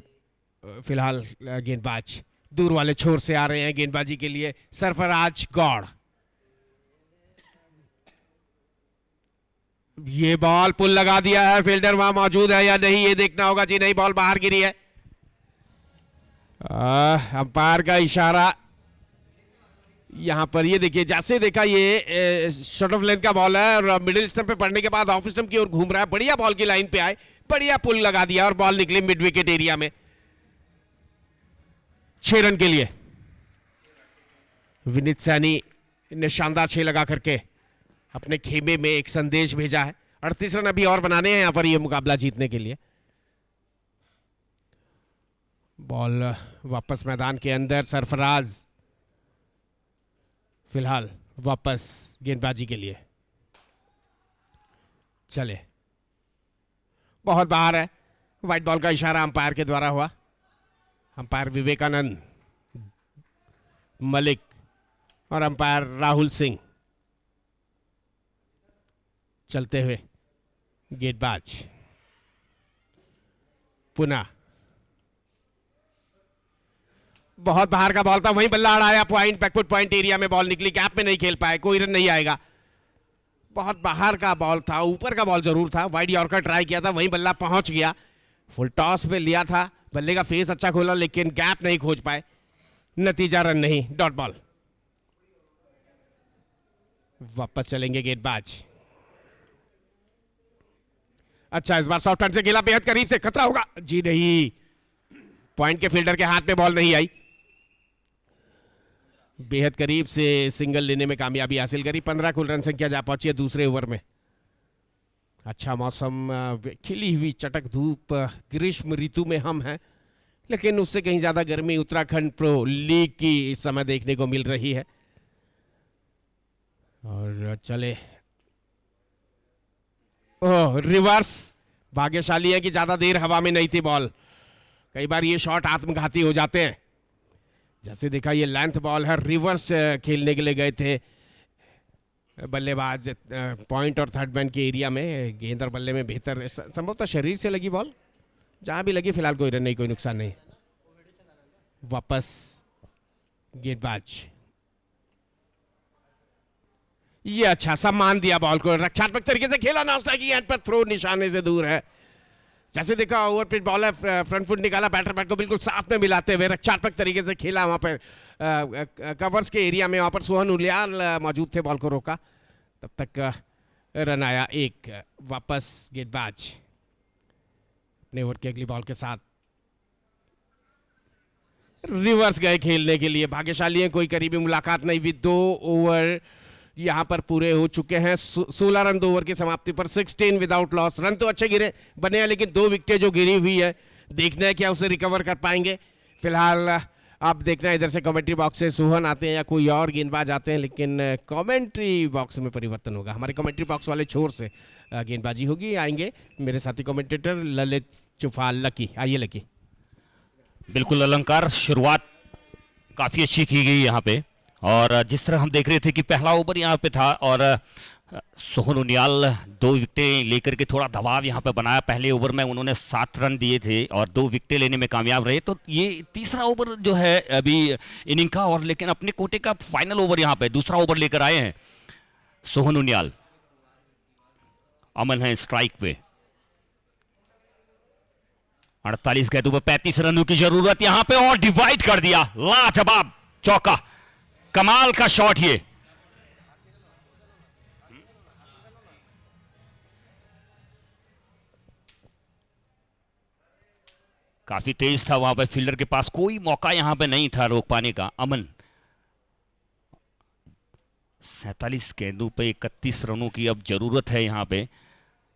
फिलहाल गेंदबाज दूर वाले छोर से आ रहे हैं गेंदबाजी के लिए सरफराज गौड़। ये बॉल पुल लगा दिया है, फील्डर वहां मौजूद है या नहीं ये देखना होगा। जी नहीं, बॉल बाहर गिरी है। अंपायर का इशारा यहां पर, ये देखिए जैसे देखा ये शॉर्ट ऑफ लेंथ का बॉल है और मिडिल स्टंप पे पड़ने के बाद ऑफ स्टंप की ओर घूम रहा है। बढ़िया बॉल की लाइन पे आए, बढ़िया पुल लगा दिया और बॉल निकली मिड विकेट एरिया में 6 रन के लिए। विनीत सैनी ने शानदार 6 लगा करके अपने खेमे में एक संदेश भेजा है। 38 रन अभी और बनाने हैं यहां पर ये मुकाबला जीतने के लिए। बॉल वापस मैदान के अंदर, सरफराज फिलहाल वापस गेंदबाजी के लिए चले। बहुत बाहर है, व्हाइट बॉल का इशारा अंपायर के द्वारा हुआ। अंपायर विवेकानंद मलिक और अंपायर राहुल सिंह चलते हुए गेंदबाज पुनः। बहुत बाहर का बॉल था, वहीं बल्ला अड़ाया, पॉइंट बैकफुट पॉइंट एरिया में बॉल निकली, गैप में नहीं खेल पाए, कोई रन नहीं आएगा। बहुत बाहर का बॉल था, ऊपर का बॉल जरूर था, वाइड यॉर्कर ट्राई किया था, वहीं बल्ला पहुंच गया। फुल टॉस पे लिया था, बल्ले का फेस अच्छा खोला लेकिन गैप नहीं खोज पाए, नतीजा रन नहीं, डॉट बॉल। वापस चलेंगे गेंदबाज। अच्छा, इस बार सॉफ्ट टर्न से खेला, बेहद करीब से, खतरा होगा। जी नहीं, पॉइंट के फील्डर के हाथ में बॉल नहीं आई, बेहद करीब से सिंगल लेने में कामयाबी हासिल करी। 15 कुल रन संख्या जा पहुंची है दूसरे ओवर में। अच्छा मौसम, खिली हुई चटक धूप, ग्रीष्म ऋतु में हम हैं, लेकिन उससे कहीं ज्यादा गर्मी उत्तराखंड प्रो लीग की इस समय देखने को मिल रही है। और चले, ओह रिवर्स, भाग्यशाली है कि ज्यादा देर हवा में नहीं थी बॉल। कई बार ये शॉट आत्मघाती हो जाते हैं। जैसे देखा ये लेंथ बॉल है, रिवर्स खेलने के लिए गए थे बल्लेबाज पॉइंट और थर्ड मैन के एरिया में। गेंद और बल्ले में बेहतर, संभवतः शरीर से लगी बॉल, जहां भी लगी फिलहाल कोई रन नहीं, कोई नुकसान नहीं। वापस गेंदबाज, ये अच्छा सम्मान दिया बॉल को, रक्षात्मक तरीके से खेला, नाउस्टा की गेंद पर थ्रो निशाने से दूर है। जैसे देखा ओवर पिच बॉल है, फ्रंट फुट निकाला, बैटर बैट को बिल्कुल साथ में मिलाते हुए रक्षात्मक तरीके से खेला। वहां पर कवर्स के एरिया में, वहां पर सोहन उलियाल मौजूद थे, बॉल को रोका, तब तक रन आया 1। वापस गेंदबाज अपने ओवर की अगली बॉल के साथ रिवर्स गए खेलने के लिए। भाग्यशाली है, कोई करीबी मुलाकात नहीं हुई। 2 ओवर यहां पर पूरे हो चुके हैं, 16 रन 2 ओवर की समाप्ति पर, 16 विदाउट लॉस। रन तो अच्छे गिरे बने हैं, लेकिन 2 विकेटें जो गिरी हुई है, देखना है क्या उसे रिकवर कर पाएंगे। फिलहाल आप देखना है इधर से कमेंट्री बॉक्स से सोहन आते हैं या कोई और गेंदबाज आते हैं, लेकिन कमेंट्री बॉक्स में परिवर्तन होगा। हमारे कमेंट्री बॉक्स वाले छोर से गेंदबाजी होगी। आएंगे मेरे साथी कमेंटेटर ललित चुफाल, लकी। आइए लकी। बिल्कुल अलंकार, शुरुआत काफ़ी अच्छी की गई यहाँ पे, और जिस तरह हम देख रहे थे कि पहला ओवर यहाँ पे था और सोहन उनियाल 2 विकेटें लेकर के थोड़ा दबाव यहाँ पे बनाया। पहले ओवर में उन्होंने 7 रन दिए थे और 2 विकेटें लेने में कामयाब रहे। तो ये तीसरा ओवर जो है अभी इनिंग का, और लेकिन अपने कोटे का फाइनल ओवर यहाँ पे दूसरा ओवर लेकर आए हैं सोहन उनियाल। अमन है स्ट्राइक पे, 48 गेंदों पर 35 रनों की जरूरत यहाँ पे, और डिवाइड कर दिया, लाजवाब चौका, कमाल का शॉट ये। काफी तेज था वहां पे, फील्डर के पास कोई मौका यहां पे नहीं था रोक पाने का। अमन 47 गेंदों पे 31 रनों की अब जरूरत है यहां पे,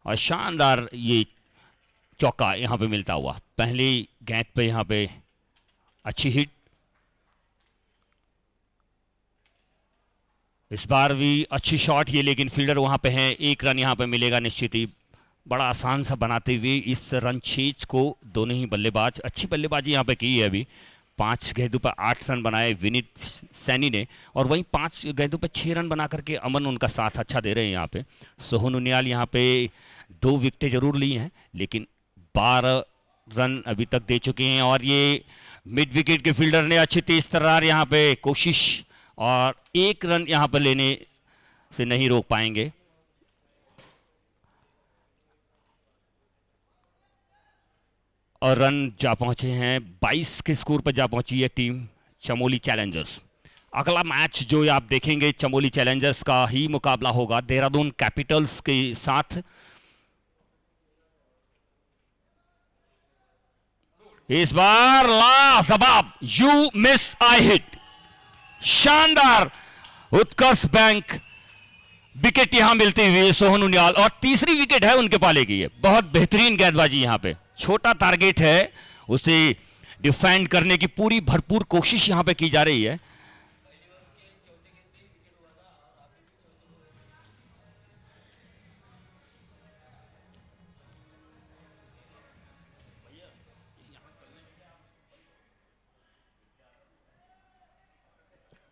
और शानदार ये चौका यहाँ पे मिलता हुआ, पहली गेंद पे यहाँ पे अच्छी हिट। इस बार भी अच्छी शॉट ये, लेकिन फील्डर वहाँ पे है, 1 रन यहाँ पे मिलेगा निश्चित ही। बड़ा आसान सा बनाते हुए इस रन चेज को दोनों ही बल्लेबाज अच्छी बल्लेबाजी यहाँ पे की है। अभी 5 गेंदों पर 8 रन बनाए विनीत सैनी ने, और वहीं 5 गेंदों पर 6 रन बना करके अमन उनका साथ अच्छा दे रहे हैं यहाँ पे। सोहन उनियाल यहाँ पे 2 विकेटें जरूर ली हैं, लेकिन 12 रन अभी तक दे चुके हैं। और ये मिड विकेट के फील्डर ने अच्छी तेज तर्रार यहाँ पे कोशिश, और 1 रन यहाँ पर लेने से नहीं रोक पाएंगे। और रन जा पहुंचे हैं 22 के स्कोर पर जा पहुंची है टीम चमोली चैलेंजर्स। अगला मैच जो आप देखेंगे चमोली चैलेंजर्स का ही मुकाबला होगा देहरादून कैपिटल्स के साथ। इस बार लाजवाब यू मिस आई हिट, शानदार उत्कर्ष बैंक विकेट यहां मिलती हुई सोहन उनियाल, और तीसरी विकेट है उनके पाले की है। बहुत बेहतरीन गेंदबाजी यहां पे, छोटा टारगेट है, उसे डिफेंड करने की पूरी भरपूर कोशिश यहां पे की जा रही है।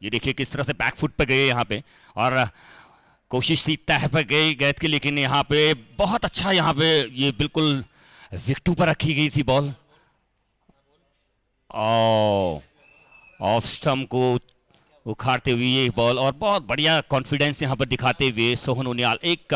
ये देखिए किस तरह से बैकफुट पे गए यहाँ पे, और कोशिश थी तह पे गई गेंद की, लेकिन यहाँ पे बहुत अच्छा यहाँ पे ये बिल्कुल विकेटों पर रखी गई थी बॉल। ऑफ स्टंप को उखाड़ते हुए ये बॉल, और बहुत बढ़िया कॉन्फिडेंस यहाँ पर दिखाते हुए सोहन उनियाल, एक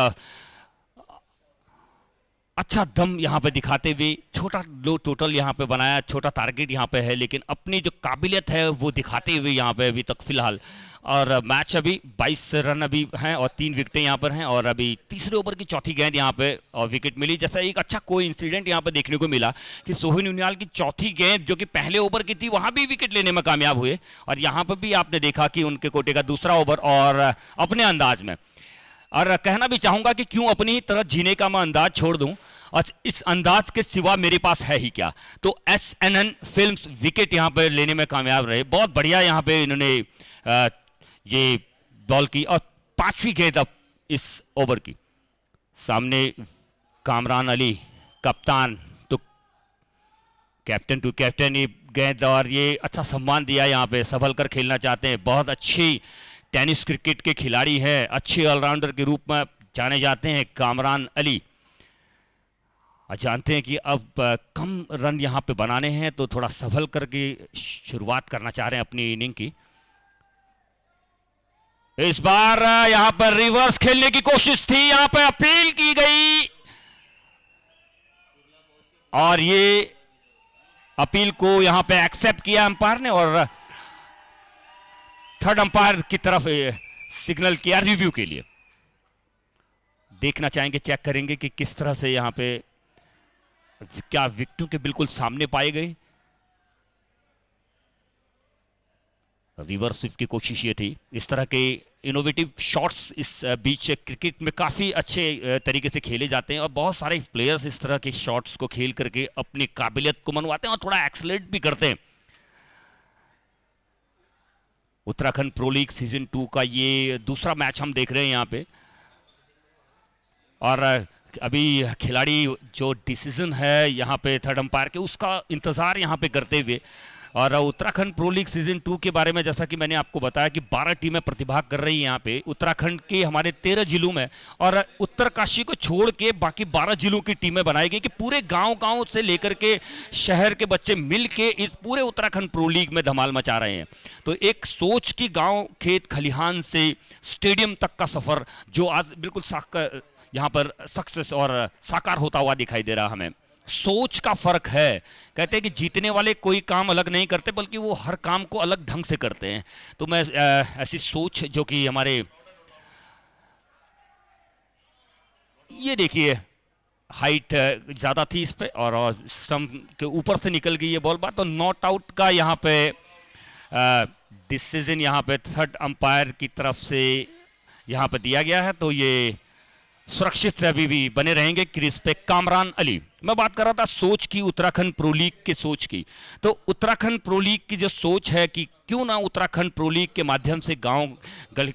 अच्छा दम यहाँ पे दिखाते हुए, छोटा लो टोटल यहाँ पे बनाया, छोटा टारगेट यहाँ पे है, लेकिन अपनी जो काबिलियत है वो दिखाते हुए यहाँ पे अभी तक फिलहाल। और मैच अभी 22 रन अभी हैं और 3 विकेटें यहाँ पर हैं, और अभी तीसरे ओवर की चौथी गेंद यहाँ पे और विकेट मिली। जैसा एक अच्छा कोई इंसिडेंट यहाँ पे देखने को मिला कि सोहन उनियाल की चौथी गेंद जो कि पहले ओवर की थी, वहाँ भी विकेट लेने में कामयाब हुए, और यहाँ पर भी आपने देखा कि उनके कोटे का दूसरा ओवर और अपने अंदाज में। और कहना भी चाहूंगा कि क्यों अपनी ही तरह जीने का मैं अंदाज छोड़ दूं, और इस अंदाज के सिवा मेरे पास है ही क्या। तो SNN फिल्म्स विकेट यहां पर लेने में कामयाब रहे, बहुत बढ़िया यहां पे इन्होंने ये बॉल की। और 5वीं गेंद अब इस ओवर की, सामने कामरान अली कप्तान तो कैप्टन टू कैप्टन ये गेंद, और ये अच्छा सम्मान दिया, यहाँ पे संभल कर खेलना चाहते हैं। बहुत अच्छी टेनिस क्रिकेट के खिलाड़ी हैं, अच्छे ऑलराउंडर के रूप में जाने जाते हैं कामरान अली। और जानते हैं कि अब कम रन यहाँ पे बनाने हैं, तो थोड़ा संभल करके शुरुआत करना चाह रहे हैं अपनी इनिंग की। इस बार यहाँ पर रिवर्स खेलने की कोशिश थी, यहाँ पे अपील की गई, और ये अपील को यहाँ पे एक्सेप्ट किया अंपायर ने, और थर्ड अंपायर की तरफ सिग्नल किया रिव्यू के लिए। देखना चाहेंगे, चेक करेंगे कि किस तरह से यहाँ पे क्या विकेटों के बिल्कुल सामने पाए गए। रिवर्स स्वीप की कोशिश ये थी। इस तरह के इनोवेटिव शॉट्स इस बीच क्रिकेट में काफ़ी अच्छे तरीके से खेले जाते हैं, और बहुत सारे प्लेयर्स इस तरह के शॉट्स को खेल करके अपनी काबिलियत को मनवाते हैं और थोड़ा एक्सलेट भी करते हैं। उत्तराखंड प्रो लीग सीजन 2 का ये दूसरा मैच हम देख रहे हैं यहाँ पे, और अभी खिलाड़ी जो डिसीजन है यहाँ पे थर्ड अंपायर के, उसका इंतज़ार यहाँ पे करते हुए। और उत्तराखंड प्रो लीग सीजन 2 के बारे में जैसा कि मैंने आपको बताया कि 12 टीमें प्रतिभाग कर रही हैं यहाँ पे उत्तराखंड के हमारे 13 जिलों में, और उत्तरकाशी को छोड़ के बाकी 12 जिलों की टीमें बनाई गई कि पूरे गांव-गांव से लेकर के शहर के बच्चे मिल के इस पूरे उत्तराखंड प्रो लीग में धमाल मचा रहे हैं। तो एक सोच की गाँव खेत खलिहान से स्टेडियम तक का सफ़र जो आज बिल्कुल यहाँ पर सक्सेस और साकार होता हुआ दिखाई दे रहा हमें। सोच का फर्क है। कहते हैं कि जीतने वाले कोई काम अलग नहीं करते, बल्कि वो हर काम को अलग ढंग से करते हैं। तो मैं ऐसी सोच जो कि हमारे, ये देखिए हाइट ज़्यादा थी इस पे, और स्टंप के ऊपर से निकल गई ये बॉल बात। तो नॉट आउट का यहाँ पे डिसीजन यहाँ पे थर्ड अंपायर की तरफ से यहाँ पे दिया गया है। तो ये सुरक्षित अभी भी बने रहेंगे क्रीज पे कामरान अली। मैं बात कर रहा था सोच की, उत्तराखंड प्रो लीग के सोच की। तो उत्तराखंड प्रो लीग की जो सोच है कि क्यों ना उत्तराखंड प्रो लीग के माध्यम से गांव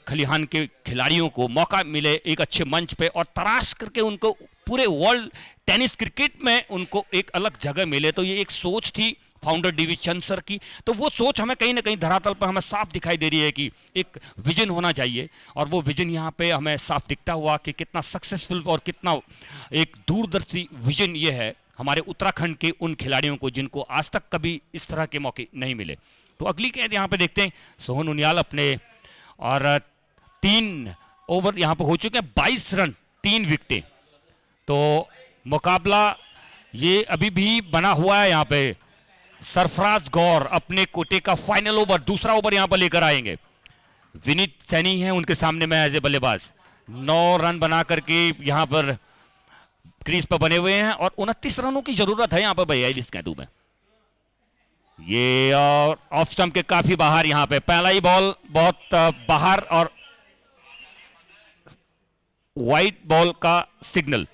खलिहान के खिलाड़ियों को मौका मिले एक अच्छे मंच पे, और तराश करके उनको पूरे वर्ल्ड टेनिस क्रिकेट में उनको एक अलग जगह मिले। तो ये एक सोच थी फाउंडर डीवी चंद सर की। तो वो सोच हमें कहीं ना कहीं धरातल पर हमें साफ दिखाई दे रही है कि एक विजन होना चाहिए, और वो विजन यहाँ पे हमें साफ दिखता हुआ कि कितना सक्सेसफुल और कितना एक दूरदर्शी विजन ये है हमारे उत्तराखंड के उन खिलाड़ियों को जिनको आज तक कभी इस तरह के मौके नहीं मिले। तो अगली गेंद यहाँ पे देखते हैं सोहन उनियाल अपने, और 3 ओवर यहाँ पे हो चुके हैं, 22 रन 3 विकेटें। तो मुकाबला ये अभी भी बना हुआ है। यहाँ पे सरफराज गौर अपने कोटे का फाइनल ओवर, दूसरा ओवर यहां पर लेकर आएंगे। विनीत सैनी है उनके सामने में एज ए बल्लेबाज, 9 रन बना करके यहां पर क्रीज पर बने हुए हैं, और 29 रनों की जरूरत है यहां पर 42 गेंदों में। ये और ऑफ स्टंप के काफी बाहर, यहां पे पहला ही बॉल बहुत बाहर और वाइड बॉल का सिग्नल।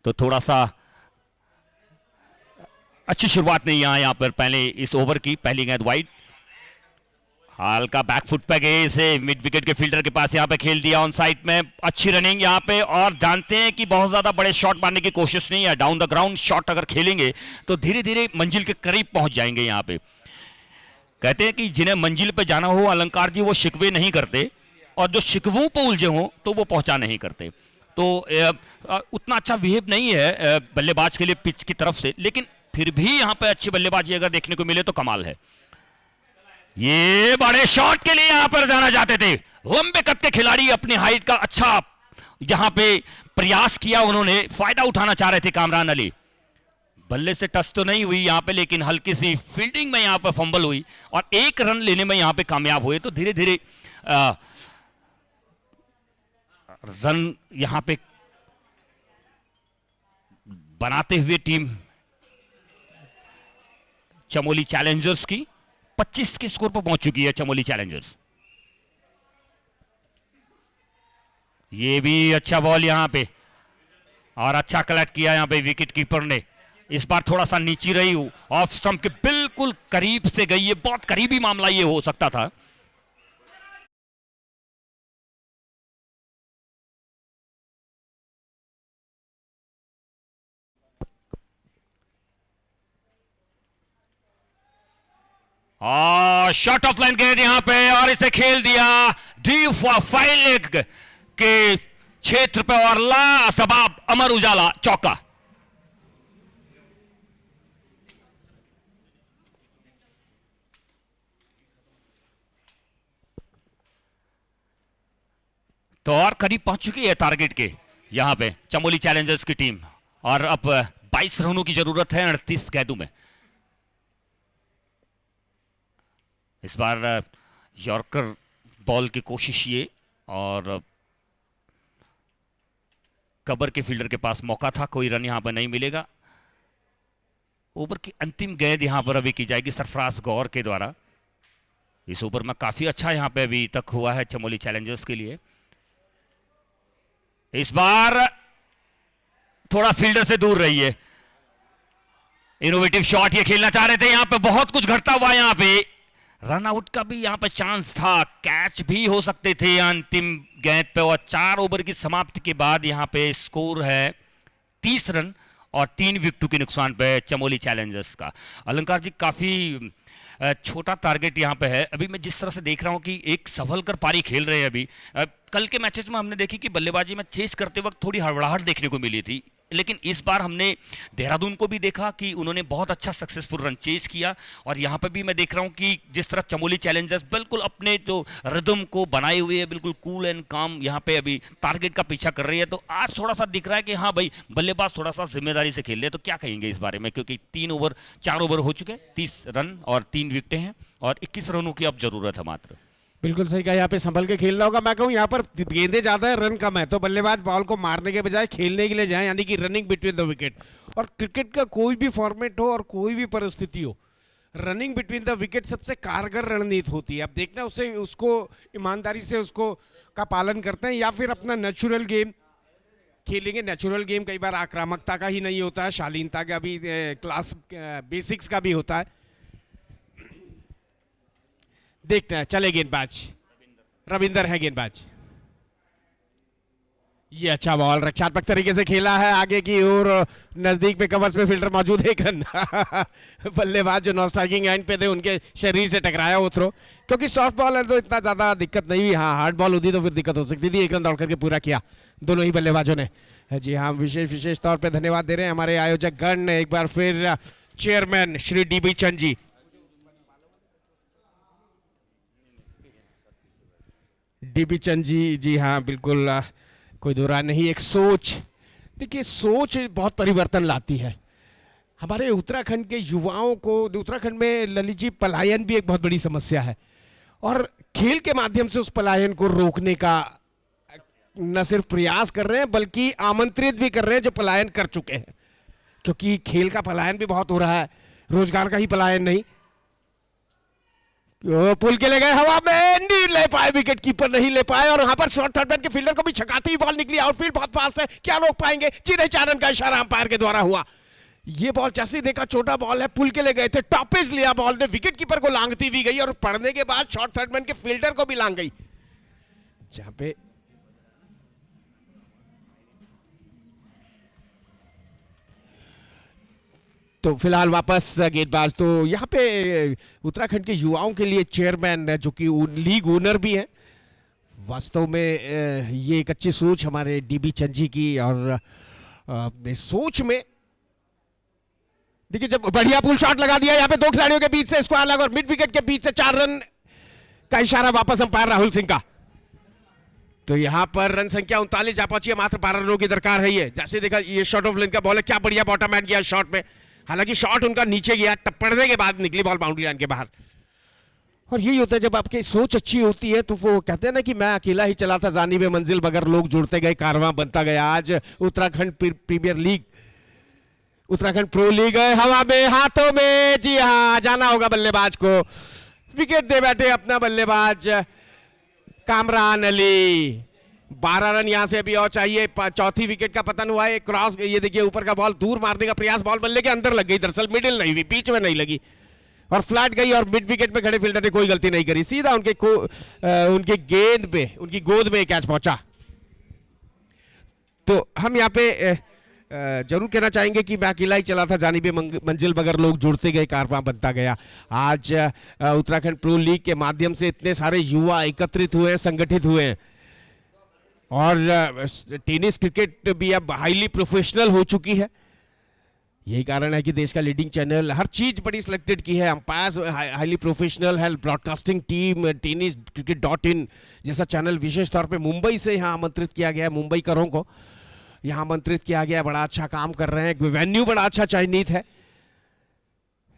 तो थोड़ा सा अच्छी शुरुआत नहीं यहां पर पहले इस ओवर की। पहली गेंद वाइड, हल्का बैकफुट पे गए, इसे मिड विकेट के फील्डर के पास यहां पे खेल दिया ऑन साइड में। अच्छी रनिंग यहां पे, और जानते हैं कि बहुत ज्यादा बड़े शॉट मारने की कोशिश नहीं है। डाउन द ग्राउंड शॉट अगर खेलेंगे तो धीरे धीरे मंजिल के करीब पहुंच जाएंगे। यहां पे कहते हैं कि जिन्हें मंजिल पे जाना हो अलंकार जी, वो शिकवे नहीं करते, और जो शिकवों पे उलझे हों तो वो पहुंचा नहीं करते। तो उतना अच्छा बिहेव नहीं है बल्लेबाज के लिए पिच की तरफ से, लेकिन फिर भी यहां पे अच्छी बल्लेबाजी अगर देखने को मिले तो कमाल है। ये बड़े शॉट के लिए यहां पर जाना चाहते थे, लंबे कद के खिलाड़ी अपनी हाइट का अच्छा यहां पे प्रयास किया, उन्होंने फायदा उठाना चाह रहे थे कामरान अली। बल्ले से टच तो नहीं हुई यहां पे, लेकिन हल्की सी फील्डिंग में यहां पे फंबल हुई और 1 रन लेने में यहां पे कामयाब हुए। तो धीरे धीरे रन यहां पे बनाते हुए टीम चमोली चैलेंजर्स की 25 के स्कोर पर पहुंच चुकी है चमोली चैलेंजर्स। ये भी अच्छा बॉल यहां पे, और अच्छा कलेक्ट किया यहां पे विकेट कीपर ने। इस बार थोड़ा सा नीचे रही हूं, ऑफ स्टंप के बिल्कुल करीब से गई, ये बहुत करीबी मामला ये हो सकता था। शॉट ऑफ लाइन गेंद यहां पे, और इसे खेल दिया डीप फाइल लेग के क्षेत्र पे, और लाजवाब अमर उजाला चौका। तो और करीब पहुंच चुकी है टारगेट के यहां पे चमोली चैलेंजर्स की टीम, और अब 22 रनों की जरूरत है 38 गेंदों में। इस बार यॉर्कर बॉल की कोशिश ये, और कबर के फील्डर के पास मौका था, कोई रन यहां पर नहीं मिलेगा। ओवर की अंतिम गेंद यहां पर अभी की जाएगी सरफराज गौर के द्वारा। इस ओवर में काफी अच्छा यहां पे अभी तक हुआ है चमोली चैलेंजर्स के लिए। इस बार थोड़ा फील्डर से दूर रही है, इनोवेटिव शॉट ये खेलना चाह रहे थे। यहां पे बहुत कुछ घटता हुआ, यहां पे रन आउट का भी यहां पे चांस था, कैच भी हो सकते थे अंतिम गेंद पे। और 4 ओवर की समाप्ति के बाद यहां पे स्कोर है 30 रन और 3 विकेटों के नुकसान पे चमोली चैलेंजर्स का। अलंकार जी, काफी छोटा टारगेट यहां पे है। अभी मैं जिस तरह से देख रहा हूं कि एक सफल कर पारी खेल रहे हैं अभी। कल के मैचेस में हमने देखी कि बल्लेबाजी में चेस करते वक्त थोड़ी हड़बड़ाहट देखने को मिली थी, लेकिन इस बार हमने देहरादून को भी देखा कि उन्होंने बहुत अच्छा सक्सेसफुल रन चेस किया। और यहाँ पे भी मैं देख रहा हूँ कि जिस तरह चमोली चैलेंजर्स बिल्कुल अपने जो रिदम को बनाए हुए है, बिल्कुल कूल एंड काम यहाँ पे अभी टारगेट का पीछा कर रही है। तो आज थोड़ा सा दिख रहा है कि हाँ भाई, बल्लेबाज थोड़ा सा जिम्मेदारी से खेल रहे हैं। तो क्या कहेंगे इस बारे में, क्योंकि 4 ओवर हो चुके, 30 रन और 3 विकेटें हैं, और 21 रनों की अब जरूरत है मात्र। बिल्कुल सही कहा, यहाँ पे संभल के खेलना होगा। मैं कहूँ यहाँ पर गेंदे ज्यादा है, रन कम है, तो बल्लेबाज बॉल को मारने के बजाय खेलने के लिए जाए, यानी कि रनिंग बिटवीन द विकेट। और क्रिकेट का कोई भी फॉर्मेट हो और कोई भी परिस्थिति हो, रनिंग बिटवीन द विकेट सबसे कारगर रणनीति होती है। अब देखना उसे उसको ईमानदारी से उसको का पालन करते हैं या फिर अपना नेचुरल गेम खेलेंगे। नेचुरल गेम कई बार आक्रामकता का ही नहीं होता है, शालीनता का भी, क्लास बेसिक्स का भी होता है। देखते हैं, चले गेंदबाज, रविंदर है गेंदबाज। ये अच्छा बॉल रक्षात्मक तरीके से खेला है आगे की ओर, नजदीक में कवर्स में फील्डर मौजूद है, एक रन बल्लेबाज जो नॉन स्ट्राइकिंग एंड पे थे उनके शरीर से टकराया वो थ्रो, क्योंकि सॉफ्ट बॉल है तो इतना ज्यादा दिक्कत नहीं हुई। हाँ, हार्ड बॉल होती तो फिर दिक्कत हो सकती थी। एक रन दौड़ करके पूरा किया दोनों ही बल्लेबाजों ने। जी हाँ, विशेष तौर पे धन्यवाद दे रहे हैं हमारे आयोजक गण, एक बार फिर chairman Shri DB Chand ji. DB Chand ji, जी हाँ बिल्कुल, कोई दो राय नहीं। एक सोच, देखिए सोच बहुत परिवर्तन लाती है। हमारे उत्तराखंड के युवाओं को, उत्तराखंड में ललित जी पलायन भी एक बहुत बड़ी समस्या है, और खेल के माध्यम से उस पलायन को रोकने का न सिर्फ प्रयास कर रहे हैं बल्कि आमंत्रित भी कर रहे हैं जो पलायन कर चुके हैं, क्योंकि खेल का पलायन भी बहुत हो रहा है, रोजगार का ही पलायन नहीं। पुल के ले गए हवा में, नहीं ले पाए, विकेट कीपर नहीं ले पाए, और वहां पर शॉर्ट थर्ड मैन के फील्डर को भी छकाती हुई बॉल निकली। आउटफील्ड बहुत फास्ट है, क्या रोक पाएंगे? जी नहीं, 4 रन का इशारा अंपायर के द्वारा हुआ। ये बॉल जैसे देखा छोटा बॉल है, पुल के ले गए थे, टॉपेज लिया बॉल ने, विकेट कीपर को लांगती हुई गई और पड़ने के बाद शॉर्ट थर्ड मैन के फील्डर को भी लांग गई, जहां पे तो फिलहाल वापस गेंदबाज। तो यहाँ पे उत्तराखंड के युवाओं के लिए चेयरमैन जो कि लीग ओनर भी हैं, वास्तव में ये एक अच्छी सोच हमारे DB चंद जी की, और इस सोच में देखिए जब बढ़िया पुल शॉट लगा दिया यहाँ पे 2 खिलाड़ियों के बीच से स्क्वायर लग, और मिड विकेट के बीच से 4 रन का इशारा वापस अंपायर राहुल सिंह का। तो यहाँ पर रन संख्या 39 जा पहुंची है, मात्र 12 रनों की दरकार है। ये जैसे देखा, ये शॉट ऑफ लेंथ का बॉल है, क्या बढ़िया बॉटम हैंड किया शॉट में, हालांकि शॉट उनका नीचे गया, टपड़ने के बाद निकली बॉल बाउंड्री लाइन के बाहर। और यही होता है जब आपकी सोच अच्छी होती है, तो वो कहते हैं ना कि मैं अकेला ही चला था जानिबे मंजिल, मगर लोग जुड़ते गए, कारवां बनता गया। आज Uttarakhand premier league, Uttarakhand pro league है हवा में, हाथों में, जी हाँ, जाना होगा बल्लेबाज को। विकेट दे बैठे अपना बल्लेबाज कामरान अली। 12 रन यहां से अभी और चाहिए, चौथी विकेट का पतन हुआ है। क्रॉस, ये देखिए ऊपर का बॉल दूर मारने का प्रयास, बॉल बल्ले के अंदर लग गई, दरअसल मिडिल नहीं हुई, बीच में नहीं लगी और फ्लैट गई, और मिड विकेट में खड़े फील्डर ने कोई गलती नहीं करी, सीधा उनके गेंद पे, उनकी गोद में कैच पहुंचा। तो हम यहाँ पे जरूर कहना चाहेंगे कि मैं अकेला ही चला था जानिबे मंजिल, मगर लोग जुड़ते गए, कारवां बनता गया। आज उत्तराखंड प्रो लीग के माध्यम से इतने सारे युवा एकत्रित हुए, संगठित हुए हैं, और टेनिस क्रिकेट भी अब हाईली प्रोफेशनल हो चुकी है। यही कारण है कि देश का लीडिंग चैनल, हर चीज बड़ी सिलेक्टेड की है, अंपायर्स हाईली प्रोफेशनल है, ब्रॉडकास्टिंग टीम, टेनिस cricket.in जैसा चैनल विशेष तौर पे मुंबई से यहाँ आमंत्रित किया गया है, मुंबई करों को यहाँ आमंत्रित किया गया है। बड़ा अच्छा काम कर रहे हैं, वेन्यू बड़ा अच्छा चयनित है,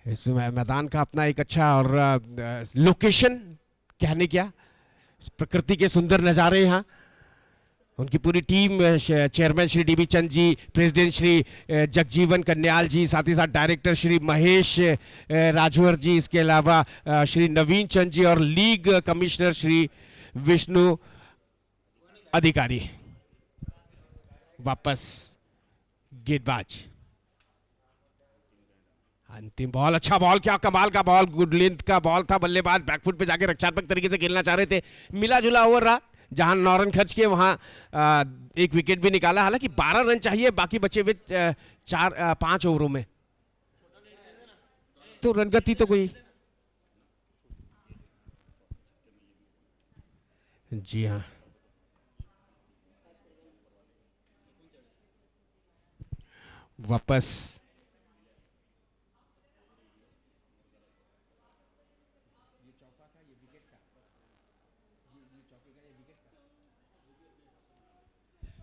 इस मैदान का अपना एक अच्छा, और लोकेशन कहने क्या, प्रकृति के सुंदर नज़ारे यहाँ। उनकी पूरी team, chairman Shri DB Chand ji, president Shri Jagjivan Kanyal जी, साथ ही साथ डायरेक्टर श्री महेश राजवर जी, इसके अलावा श्री नवीन चंद जी, और लीग कमिश्नर श्री विष्णु अधिकारी। वापस गेंदबाज, अंतिम बॉल, अच्छा बॉल, क्या कमाल का बॉल, गुड लेंथ का बॉल था, बल्लेबाज बैकफुट पे जाके रक्षात्मक तरीके से खेलना चाह रहे थे, मिला जुला ओवर रहा, जहां 9 रन खर्च किए वहां 1 विकेट भी निकाला। हालांकि 12 रन चाहिए बाकी बचे हुए 5 ओवरों में, तो रन गति तो कोई, जी हाँ, वापस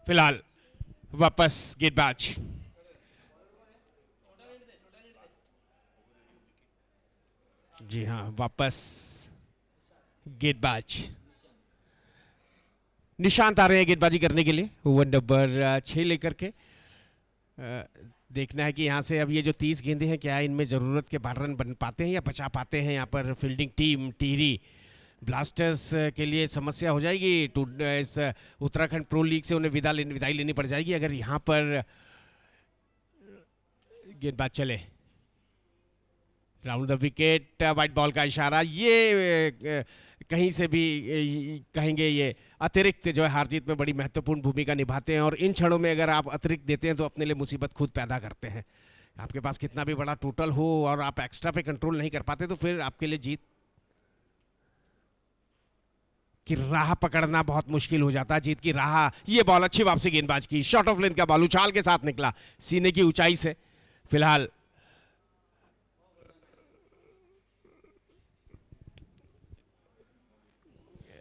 फिलहाल वापस गेंदबाज। जी हाँ, वापस गेंदबाज निशांत आ रहे हैं गेंदबाजी करने के लिए, ओवर नंबर 6 लेकर के। देखना है कि यहाँ से अब ये जो 30 गेंदें हैं, क्या इनमें ज़रूरत के 12 रन बन पाते हैं या बचा पाते हैं। यहाँ पर फील्डिंग टीम टिहरी ब्लास्टर्स के लिए समस्या हो जाएगी। इस उत्तराखंड प्रो लीग से उन्हें विदाई लेनी पड़ जाएगी अगर यहाँ पर गेंदबाज चले। Round the wicket, white ball का इशारा। ये कहीं से भी कहेंगे ये अतिरिक्त जो है हार जीत में बड़ी महत्वपूर्ण भूमिका निभाते हैं, और इन क्षणों में अगर आप अतिरिक्त देते हैं तो अपने लिए मुसीबत खुद पैदा करते हैं। आपके पास कितना भी बड़ा टोटल हो और आप एक्स्ट्रा पे कंट्रोल नहीं कर पाते तो फिर आपके लिए जीत की राह पकड़ना बहुत मुश्किल हो जाता है। जीत की राह। ये बॉल अच्छी वापसी गेंदबाज की, शॉर्ट ऑफ लेंथ का बॉल उछाल के साथ निकला सीने की ऊंचाई से। फिलहाल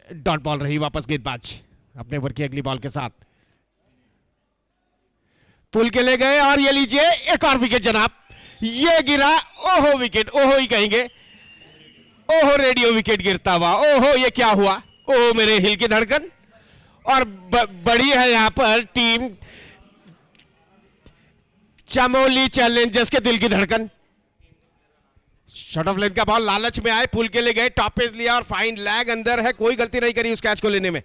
डॉट बॉल रही, वापस गेंदबाज अपने ओवर की अगली बॉल के साथ पुल के ले गए, और ये लीजिए एक और विकेट जनाब। ये गिरा, ओहो विकेट, ओहो ही कहेंगे, ओहो रेडियो विकेट गिरता हुआ। ओहो ये क्या हुआ, ओहो मेरे हिल की धड़कन। और बड़ी है यहां पर टीम चमोली चैलेंजर्स के दिल की धड़कन। शॉर्ट ऑफ लेंथ का बॉल लालच में आए, पुल के ले गए, टॉप पेस लिया और फाइन लैग अंदर है, कोई गलती नहीं करी उस कैच को लेने में।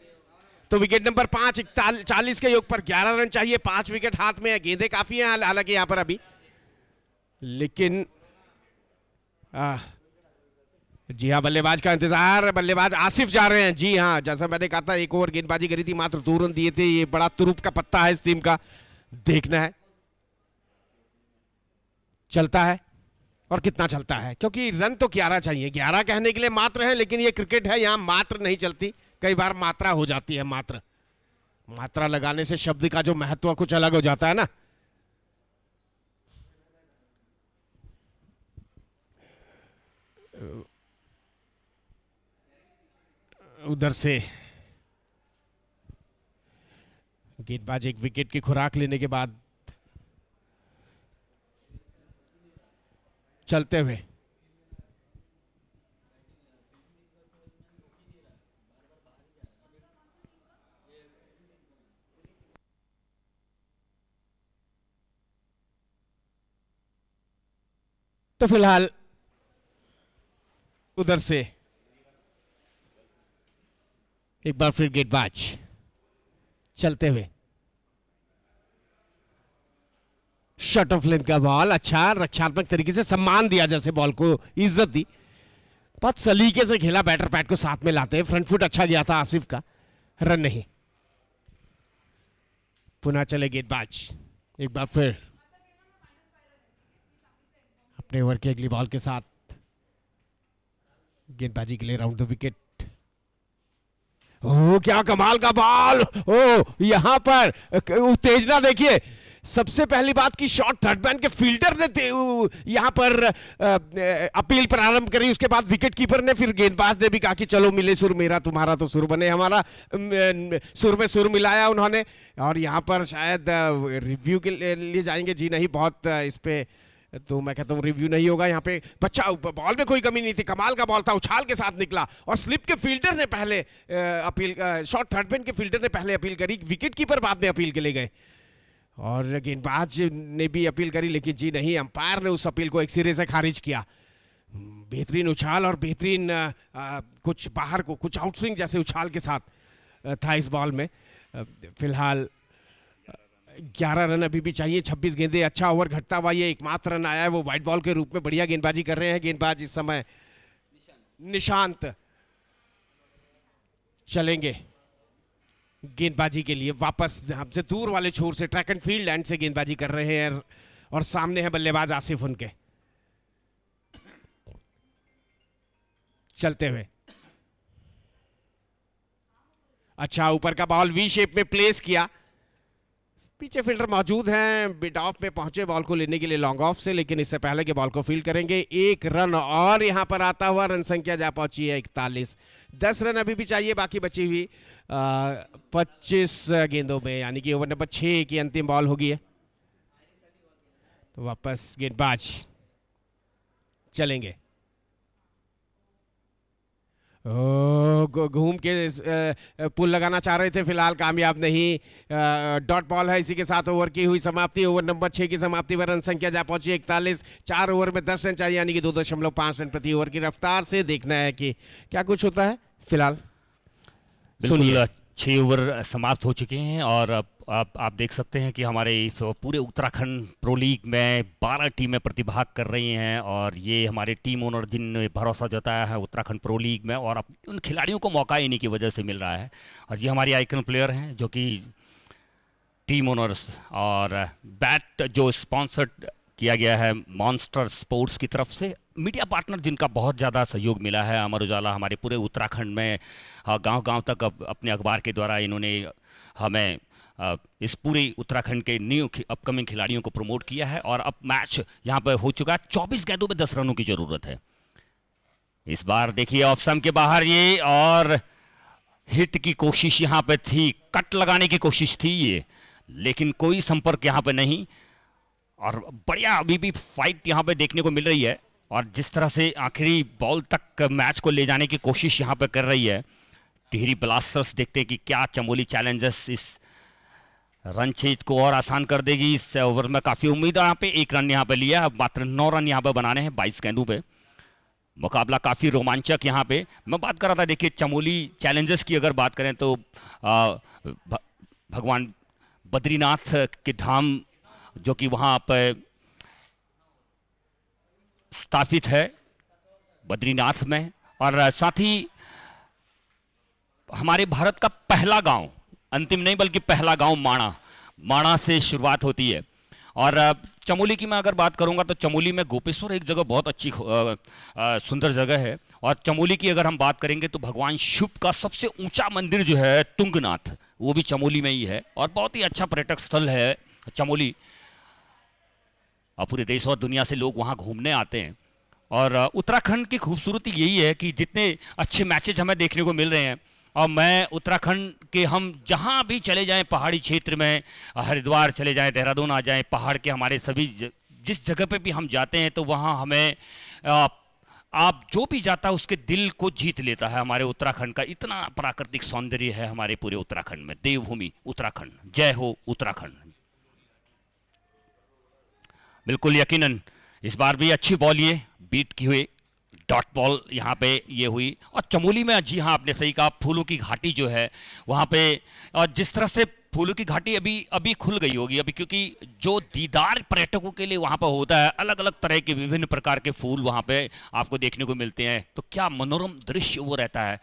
तो विकेट नंबर 5, 40 के योग पर 11 रन चाहिए, 5 विकेट हाथ में है। गेंदें काफी हैं हालांकि यहां पर अभी, लेकिन जी हाँ बल्लेबाज का इंतजार। बल्लेबाज आसिफ जा रहे हैं। जी हाँ, जैसा मैंने कहा था, एक ओवर गेंदबाजी करी थी, मात्र 2 रन दिए थे। ये बड़ा तुरुप का पत्ता है इस टीम का, देखना है चलता है और कितना चलता है, क्योंकि रन तो 11 चाहिए। 11 कहने के लिए मात्र है, लेकिन ये क्रिकेट है, यहां मात्र नहीं चलती, कई बार मात्रा हो जाती है। मात्रा लगाने से शब्द का जो महत्व कुछ अलग हो जाता है ना। उधर से गेंदबाज एक विकेट की खुराक लेने के बाद चलते हुए तो फिलहाल उधर से एक बार फिर गेंदबाज चलते हुए, शॉट ऑफ लेंथ का बॉल। अच्छा, रक्षात्मक तरीके से सम्मान दिया, जैसे बॉल को इज्जत दी, बहुत सलीके से खेला, बैटर पैड को साथ में लाते हैं। फ्रंट फुट अच्छा गया था आसिफ का, रन नहीं। पुनः चले गेंदबाज एक बार फिर अपने ओवर की अगली बॉल के साथ गेंदबाजी के लिए राउंड द विकेट। ओह क्या कमाल का बॉल। ओह यहां पर उत्तेजना देखिए। सबसे पहली बात की शॉट थर्ड मैन के फील्डर ने यहां पर अपील प्रारंभ करी, उसके बाद विकेट कीपर ने, फिर गेंदबाज ने भी कहा कि चलो मिले सुर मेरा तुम्हारा तो सुर बने हमारा, सुर में सुर मिलाया उन्होंने। और यहां पर शायद रिव्यू के लिए जाएंगे। जी नहीं, बहुत इस पे तो मैं कहता हूँ रिव्यू नहीं होगा यहाँ पे। बच्चा बॉल में कोई कमी नहीं थी, कमाल का बॉल था, उछाल के साथ निकला। और स्लिप के फील्डर ने पहले अपील, शॉट थर्ड मैन के फील्डर ने पहले अपील करी, विकेट कीपर बाद में अपील के लिए गए, और गेंदबाज ने भी अपील करी, लेकिन जी नहीं, अंपायर ने उस अपील को एक सिरे से खारिज किया। बेहतरीन उछाल और बेहतरीन कुछ बाहर को, कुछ आउटस्विंग जैसे उछाल के साथ था इस बॉल में। फिलहाल 11 रन अभी भी चाहिए, 26 गेंदें। अच्छा ओवर घटता हुआ ये एकमात्र रन आया है, वो वाइट बॉल के रूप में बढ़िया गेंदबाजी कर रहे हैं गेंदबाज इस समय। निशांत चलेंगे गेंदबाजी के लिए वापस, हमसे दूर वाले छोर से, ट्रैक एंड फील्ड एंड से गेंदबाजी कर रहे हैं, और सामने है बल्लेबाज आसिफ उनके। चलते हुए अच्छा ऊपर का बॉल वी शेप में प्लेस किया, पीछे फील्डर मौजूद हैं, बिट ऑफ में पहुंचे बॉल को लेने के लिए लॉन्ग ऑफ से, लेकिन इससे पहले के बॉल को फील्ड करेंगे। 1 रन और यहां पर आता हुआ, रन संख्या जा पहुंची है 41। 10 रन अभी भी चाहिए बाकी बची हुई 25 गेंदों में, यानी कि ओवर नंबर 6 की अंतिम बॉल होगी है। तो वापस गेंदबाज चलेंगे। घूम के पुल लगाना चाह रहे थे, फिलहाल कामयाब नहीं। डॉट बॉल है। इसी के साथ ओवर की हुई समाप्ति। ओवर नंबर 6 की समाप्ति पर रन संख्या जा पहुंची 41। 4 ओवर में 10 रन चाहिए, यानी कि 2.5 रन प्रति ओवर की रफ्तार से देखना है कि क्या कुछ होता है। फिलहाल बिल्कुल 6 ओवर समाप्त हो चुके हैं और अब आप देख सकते हैं कि हमारे इस पूरे उत्तराखंड प्रो लीग में 12 टीमें प्रतिभाग कर रही हैं और ये हमारे टीम ओनर जिनने भरोसा जताया है उत्तराखंड प्रो लीग में, और उन खिलाड़ियों को मौका इन्हीं की वजह से मिल रहा है। और ये हमारी आइकन प्लेयर हैं जो कि टीम ओनर्स और बैट जो स्पॉन्सर्ड किया गया है मॉन्स्टर स्पोर्ट्स की तरफ से, मीडिया पार्टनर जिनका बहुत ज़्यादा सहयोग मिला है। अमर उजाला हमारे पूरे उत्तराखंड में गांव-गांव तक अपने अखबार के द्वारा इन्होंने हमें इस पूरे उत्तराखंड के न्यू अपकमिंग खिलाड़ियों को प्रमोट किया है। और अब मैच यहाँ पर हो चुका है। 24 गेंदों में 10 रनों की ज़रूरत है। इस बार देखिए ऑफ स्टंप के बाहर ये, और हिट की कोशिश यहाँ पे थी, कट लगाने की कोशिश थी ये, लेकिन कोई संपर्क यहाँ पे नहीं। और बढ़िया अभी भी फाइट यहाँ पे देखने को मिल रही है और जिस तरह से आखिरी बॉल तक मैच को ले जाने की कोशिश यहाँ पे कर रही है टिहरी ब्लास्टर्स। देखते हैं कि क्या चमोली चैलेंजर्स इस रन चेज को और आसान कर देगी। इस ओवर में काफ़ी उम्मीद है। यहाँ पे 1 रन यहाँ पे लिया, अब मात्र 9 रन यहाँ पे बनाने हैं 22 गेंदों पे। मुकाबला काफ़ी रोमांचक यहाँ पे। मैं बात कर रहा था, देखिए चमोली चैलेंजर्स की अगर बात करें तो भगवान बद्रीनाथ के धाम जो कि वहाँ पर स्थापित है बद्रीनाथ में, और साथ ही हमारे भारत का पहला गांव, अंतिम नहीं बल्कि पहला गांव माणा से शुरुआत होती है। और चमोली की मैं अगर बात करूंगा तो चमोली में गोपेश्वर एक जगह बहुत अच्छी सुंदर जगह है। और चमोली की अगर हम बात करेंगे तो भगवान शिव का सबसे ऊंचा मंदिर जो है तुंगनाथ, वो भी चमोली में ही है और बहुत ही अच्छा पर्यटक स्थल है चमोली। और पूरे देश और दुनिया से लोग वहाँ घूमने आते हैं। और उत्तराखंड की खूबसूरती यही है कि जितने अच्छे मैचेज हमें देखने को मिल रहे हैं, और मैं उत्तराखंड के हम जहाँ भी चले जाएं, पहाड़ी क्षेत्र में हरिद्वार चले जाएं, देहरादून आ जाएं, पहाड़ के हमारे सभी जिस जगह पे भी हम जाते हैं तो वहाँ हमें आप जो भी जाता है उसके दिल को जीत लेता है। हमारे उत्तराखंड का इतना प्राकृतिक सौंदर्य है हमारे पूरे उत्तराखंड में। देवभूमि उत्तराखंड, जय हो उत्तराखंड। बिल्कुल यकीनन इस बार भी अच्छी बॉल ये बीट की हुई डॉट बॉल यहाँ पे ये हुई। और चमोली में जी हाँ आपने सही कहा, फूलों की घाटी जो है वहाँ पे, और जिस तरह से फूलों की घाटी अभी खुल गई होगी अभी, क्योंकि जो दीदार पर्यटकों के लिए वहाँ पर होता है, अलग अलग तरह के विभिन्न प्रकार के फूल वहाँ पे आपको देखने को मिलते हैं, तो क्या मनोरम दृश्य वो रहता है।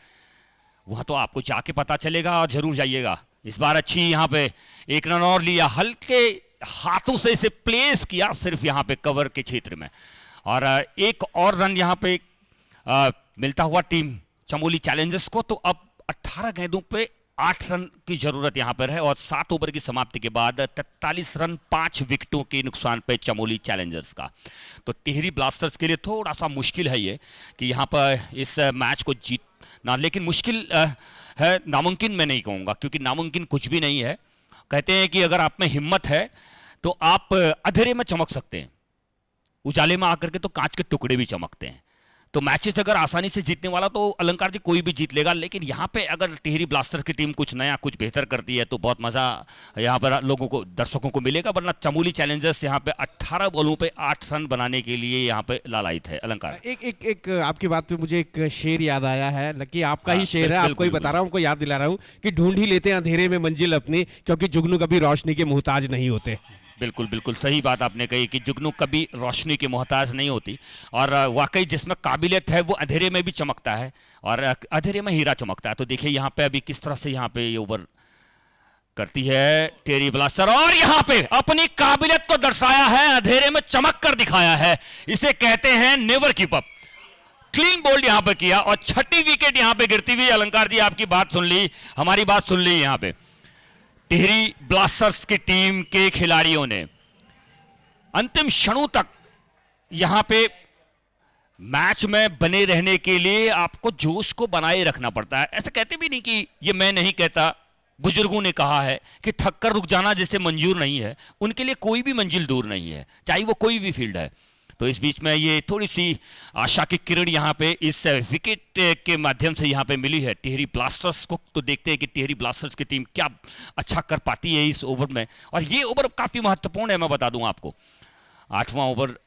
वहाँ तो आपको जाके पता चलेगा और जरूर जाइएगा। इस बार अच्छी यहाँ पे 1 रन और लिया, हल्के हाथों से इसे प्लेस किया सिर्फ यहाँ पे कवर के क्षेत्र में, और 1 और रन यहाँ पे मिलता हुआ टीम चमोली चैलेंजर्स को। तो अब 18 गेंदों पे 8 रन की जरूरत यहाँ पर है और 7 ओवर की समाप्ति के बाद 43 रन 5 विकेटों के नुकसान पे चमोली चैलेंजर्स का। तो टिहरी ब्लास्टर्स के लिए थोड़ा सा मुश्किल है ये कि यहाँ पर इस मैच को जीतना, लेकिन मुश्किल है, नामुमकिन मैं नहीं कहूँगा, क्योंकि नामुमकिन कुछ भी नहीं है। कहते हैं कि अगर आप में हिम्मत है तो आप अंधेरे में चमक सकते हैं, उजाले में आकर के तो कांच के टुकड़े भी चमकते हैं। तो मैचेस अगर आसानी से जीतने वाला तो अलंकार जी कोई भी जीत लेगा, लेकिन यहाँ पे अगर टिहरी ब्लास्टर्स की टीम कुछ नया कुछ बेहतर करती है तो बहुत मज़ा यहाँ पर लोगों को, दर्शकों को मिलेगा। वरना चमोली चैलेंजर्स यहाँ पे 18 बॉलों पे 8 रन बनाने के लिए यहाँ पे लालायित है। अलंकार, एक आपकी बात पे मुझे एक शेर याद आया है, लकी आपका ही शेर है, आपको ही बता रहा हूँ, आपको याद दिला रहा हूँ कि ढूंढ ही लेते हैं अंधेरे में मंजिल अपनी, क्योंकि जुगनू कभी रोशनी के मोहताज नहीं होते। बिल्कुल बिल्कुल सही बात आपने कही कि जुगनू कभी रोशनी की मोहताज नहीं होती, और वाकई जिसमें काबिलियत है वो अंधेरे में भी चमकता है और अंधेरे में हीरा चमकता है। तो देखिए यहाँ पे अभी किस तरह से यहाँ पे ये ओवर करती है टिहरी ब्लास्टर, और यहाँ पे अपनी काबिलियत को दर्शाया है, अंधेरे में चमक कर दिखाया है। इसे कहते हैं never give up. Clean bowled यहाँ पे किया और 6ठी विकेट यहाँ पे गिरती हुई। अलंकार जी आपकी बात सुन ली, हमारी बात सुन ली। यहाँ पे टिहरी ब्लास्टर्स की टीम के खिलाड़ियों ने अंतिम क्षणों तक यहाँ पे मैच में बने रहने के लिए आपको जोश को बनाए रखना पड़ता है। ऐसा कहते भी नहीं कि ये मैं नहीं कहता, बुजुर्गों ने कहा है कि थक कर रुक जाना जिसे मंजूर नहीं है, उनके लिए कोई भी मंजिल दूर नहीं है, चाहे वो कोई भी फील्ड है। तो इस बीच में ये थोड़ी सी आशा की किरण यहाँ पे इस विकेट के माध्यम से यहाँ पे मिली है टिहरी ब्लास्टर्स को। तो देखते हैं कि टिहरी ब्लास्टर्स की टीम क्या अच्छा कर पाती है इस ओवर में, और ये ओवर काफी महत्वपूर्ण है। मैं बता दूं आपको 8वां ओवर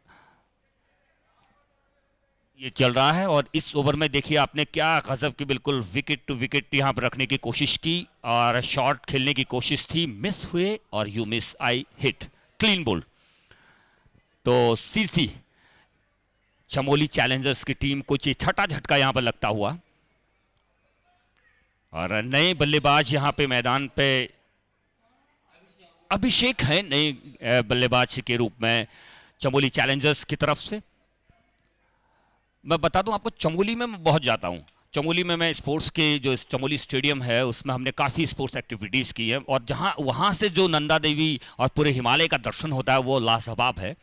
ये चल रहा है, और इस ओवर में देखिए आपने क्या गजब की बिल्कुल विकेट टू विकेट यहाँ पर रखने की कोशिश की और शॉट खेलने की कोशिश थी, मिस हुए और you miss I hit, clean bowled. तो सीसी चमोली चैलेंजर्स की टीम को छठा झटका यहां पर लगता हुआ, और नए बल्लेबाज यहां पे मैदान पे अभिषेक है नए बल्लेबाज के रूप में चमोली चैलेंजर्स की तरफ से। मैं बता दूं आपको, चमोली में मैं बहुत जाता हूं। चमोली में मैं स्पोर्ट्स के जो चमोली स्टेडियम है उसमें हमने काफ़ी स्पोर्ट्स एक्टिविटीज़ की है, और जहां वहां से जो नंदा देवी और पूरे हिमालय का दर्शन होता है वो लाजवाब है।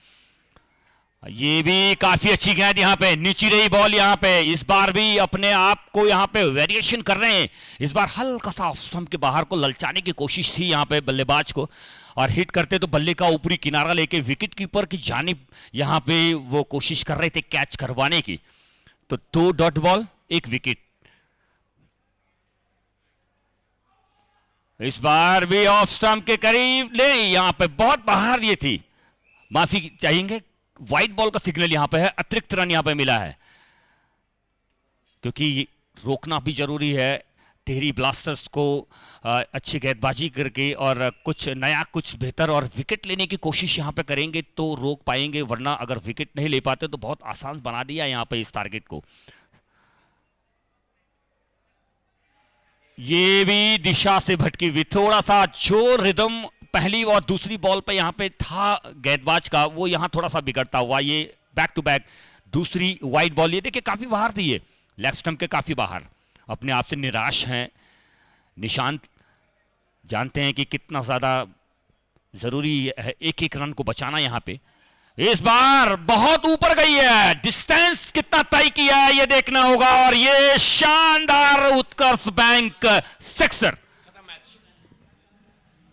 ये भी काफी अच्छी गेंद यहाँ पे, नीची रही बॉल यहाँ पे, इस बार भी अपने आप को यहाँ पे वेरिएशन कर रहे हैं। इस बार हल्का सा ऑफ स्टंप के बाहर को ललचाने की कोशिश थी यहाँ पे बल्लेबाज को, और हिट करते तो बल्ले का ऊपरी किनारा लेके विकेट कीपर की जानिब यहाँ पे वो कोशिश कर रहे थे कैच करवाने की। तो 2 डॉट बॉल 1 विकेट। इस बार भी ऑफ स्टंप के करीब ले, यहाँ पे बहुत बाहर ये थी, माफी चाहेंगे, वाइट बॉल का सिग्नल यहां पे है, अतिरिक्त रन यहां पे मिला है, क्योंकि रोकना भी जरूरी है। टिहरी ब्लास्टर्स को अच्छी गेंदबाजी करके और कुछ नया कुछ बेहतर और विकेट लेने की कोशिश यहां पे करेंगे तो रोक पाएंगे, वरना अगर विकेट नहीं ले पाते तो बहुत आसान बना दिया यहां पे इस टारगेट को। ये भी दिशा से भटकी हुई, थोड़ा सा जो रिदम पहली और दूसरी बॉल पे यहाँ पे था गेंदबाज का, वो यहाँ थोड़ा सा बिगड़ता हुआ, ये बैक टू बैक दूसरी वाइड बॉल, ये देखिए काफी बाहर थी, ये लेग स्टंप के काफी बाहर। अपने आप से निराश हैं निशांत, जानते हैं कि कितना ज्यादा जरूरी है एक एक रन को बचाना यहाँ पे। इस बार बहुत ऊपर गई है, डिस्टेंस कितना तय किया है ये देखना होगा, और ये शानदार उत्कर्ष बैंक सिक्सर,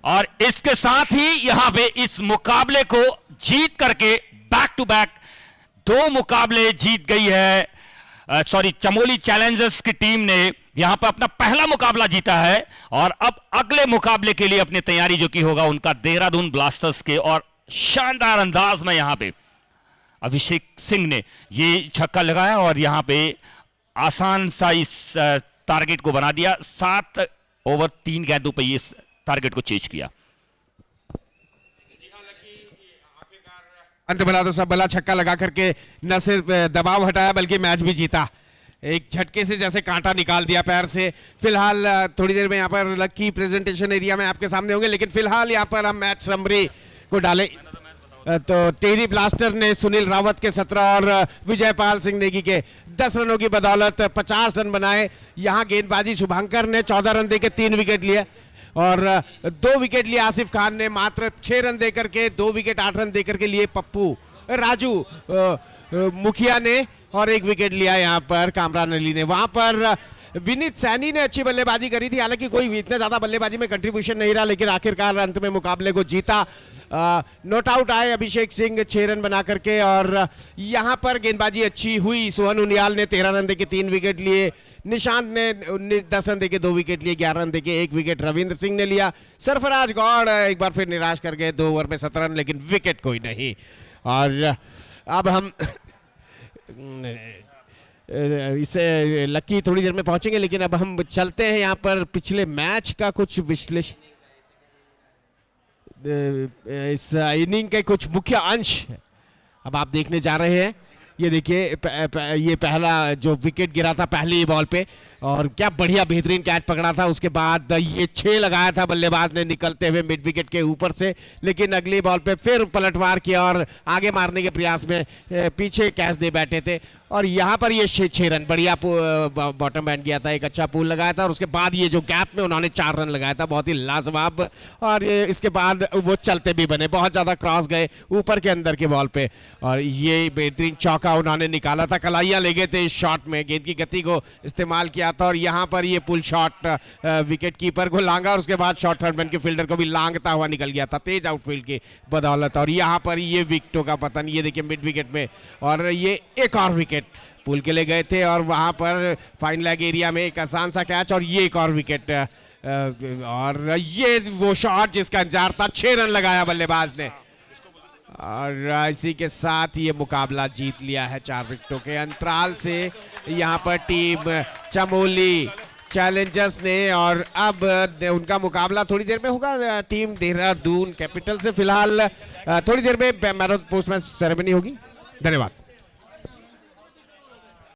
और इसके साथ ही यहां पे इस मुकाबले को जीत करके बैक टू बैक 2 मुकाबले जीत गई है। चमोली चैलेंजर्स की टीम ने यहां पर अपना पहला मुकाबला जीता है, और अब अगले मुकाबले के लिए अपनी तैयारी जो की होगा उनका देहरादून ब्लास्टर्स के, और शानदार अंदाज में यहां पे अभिषेक सिंह ने ये छक्का लगाया और यहां पे आसान सा इस टारगेट को बना दिया। 7 ओवर 3 गेंदों पे ये टारगेट को चेज किया। अंत बला तो सब बला छक्का लगा करके न सिर्फ दबाव हटाया बल्कि मैच भी जीता, एक झटके से जैसे कांटा निकाल दिया पैर से। फिलहाल थोड़ी देर में यहाँ पर लकी प्रेजेंटेशन एरिया में आपके सामने होंगे, लेकिन फिलहाल यहाँ पर हम मैच समरी को डाले। तो टिहरी ब्लास्टर ने सुनील रावत के 17 और विजयपाल सिंह नेगी के 10 रनों की बदौलत 50 रन बनाए। यहाँ गेंदबाजी शुभांकर ने 14 रन देकर 3 विकेट लिए, और 2 विकेट लिए आसिफ खान ने, मात्र 6 रन देकर के 2 विकेट 8 रन देकर के लिए पप्पू राजू मुखिया ने, और 1 विकेट लिया यहाँ पर कामरान अली ने। वहां पर विनीत सैनी ने अच्छी बल्लेबाजी करी थी, हालांकि कोई इतना ज्यादा बल्लेबाजी में कंट्रीब्यूशन नहीं रहा, लेकिन आखिरकार अंत में मुकाबले को जीता। नॉट आउट आए अभिषेक सिंह 6 रन बना करके, और यहां पर गेंदबाजी अच्छी हुई। सोहन उनियाल ने 13 रन देके 3 विकेट लिए, निशांत ने 10 रन देके 2 विकेट लिए, 11 रन देके 1 विकेट रविंद्र सिंह ने लिया। सरफराज गौड़ एक बार फिर निराश कर गए, 2 ओवर में 17 रन, लेकिन विकेट कोई नहीं। और अब हम इसे लकी थोड़ी देर में पहुंचेंगे, लेकिन अब हम चलते हैं यहाँ पर पिछले मैच का कुछ विश्लेषण, इस इनिंग के कुछ मुख्य अंश अब आप देखने जा रहे हैं। ये देखिए ये पहला जो विकेट गिरा था पहली बॉल पे, और क्या बढ़िया बेहतरीन कैच पकड़ा था। उसके बाद ये 6 लगाया था बल्लेबाज ने निकलते हुए मिड विकेट के ऊपर से, लेकिन अगली बॉल पे फिर पलटवार किया और आगे मारने के प्रयास में पीछे कैच दे बैठे थे, और यहाँ पर ये 6 रन बढ़िया बॉटम बैंड किया था, एक अच्छा पुल लगाया था और उसके बाद ये जो गैप में उन्होंने 4 रन लगाया था, बहुत ही लाजवाब। और इसके बाद वो चलते भी बने, बहुत ज़्यादा क्रॉस गए ऊपर के अंदर के बॉल पे और ये बेहतरीन चौका उन्होंने निकाला था। कलाइयाँ ले गए थे इस शॉट में, गेंद की गति को इस्तेमाल किया था और यहाँ पर ये पुल शॉट विकेट कीपर को लांगा और उसके बाद शॉर्ट थर्ड मैन के फील्डर को भी लांगता हुआ निकल गया था तेज आउटफील्ड की बदौलत। और यहाँ पर ये विकेटों का पतन, ये देखिए मिड विकेट में, और ये एक और विकेट पुल के लिए गए थे और वहां पर फाइन लेग एरिया में एक आसान सा कैच और ये एक और विकेट। और ये वो शॉट जिसका इंतजार था, 6 रन लगाया बल्लेबाज ने और इसी के साथ ये मुकाबला जीत लिया है 4 विकेटों के अंतराल से यहाँ पर टीम चमोली चैलेंजर्स ने। और अब उनका मुकाबला थोड़ी देर में होगा टीम देहरादून कैपिटल से। फिलहाल थोड़ी देर में man of the post match ceremony होगी। धन्यवाद।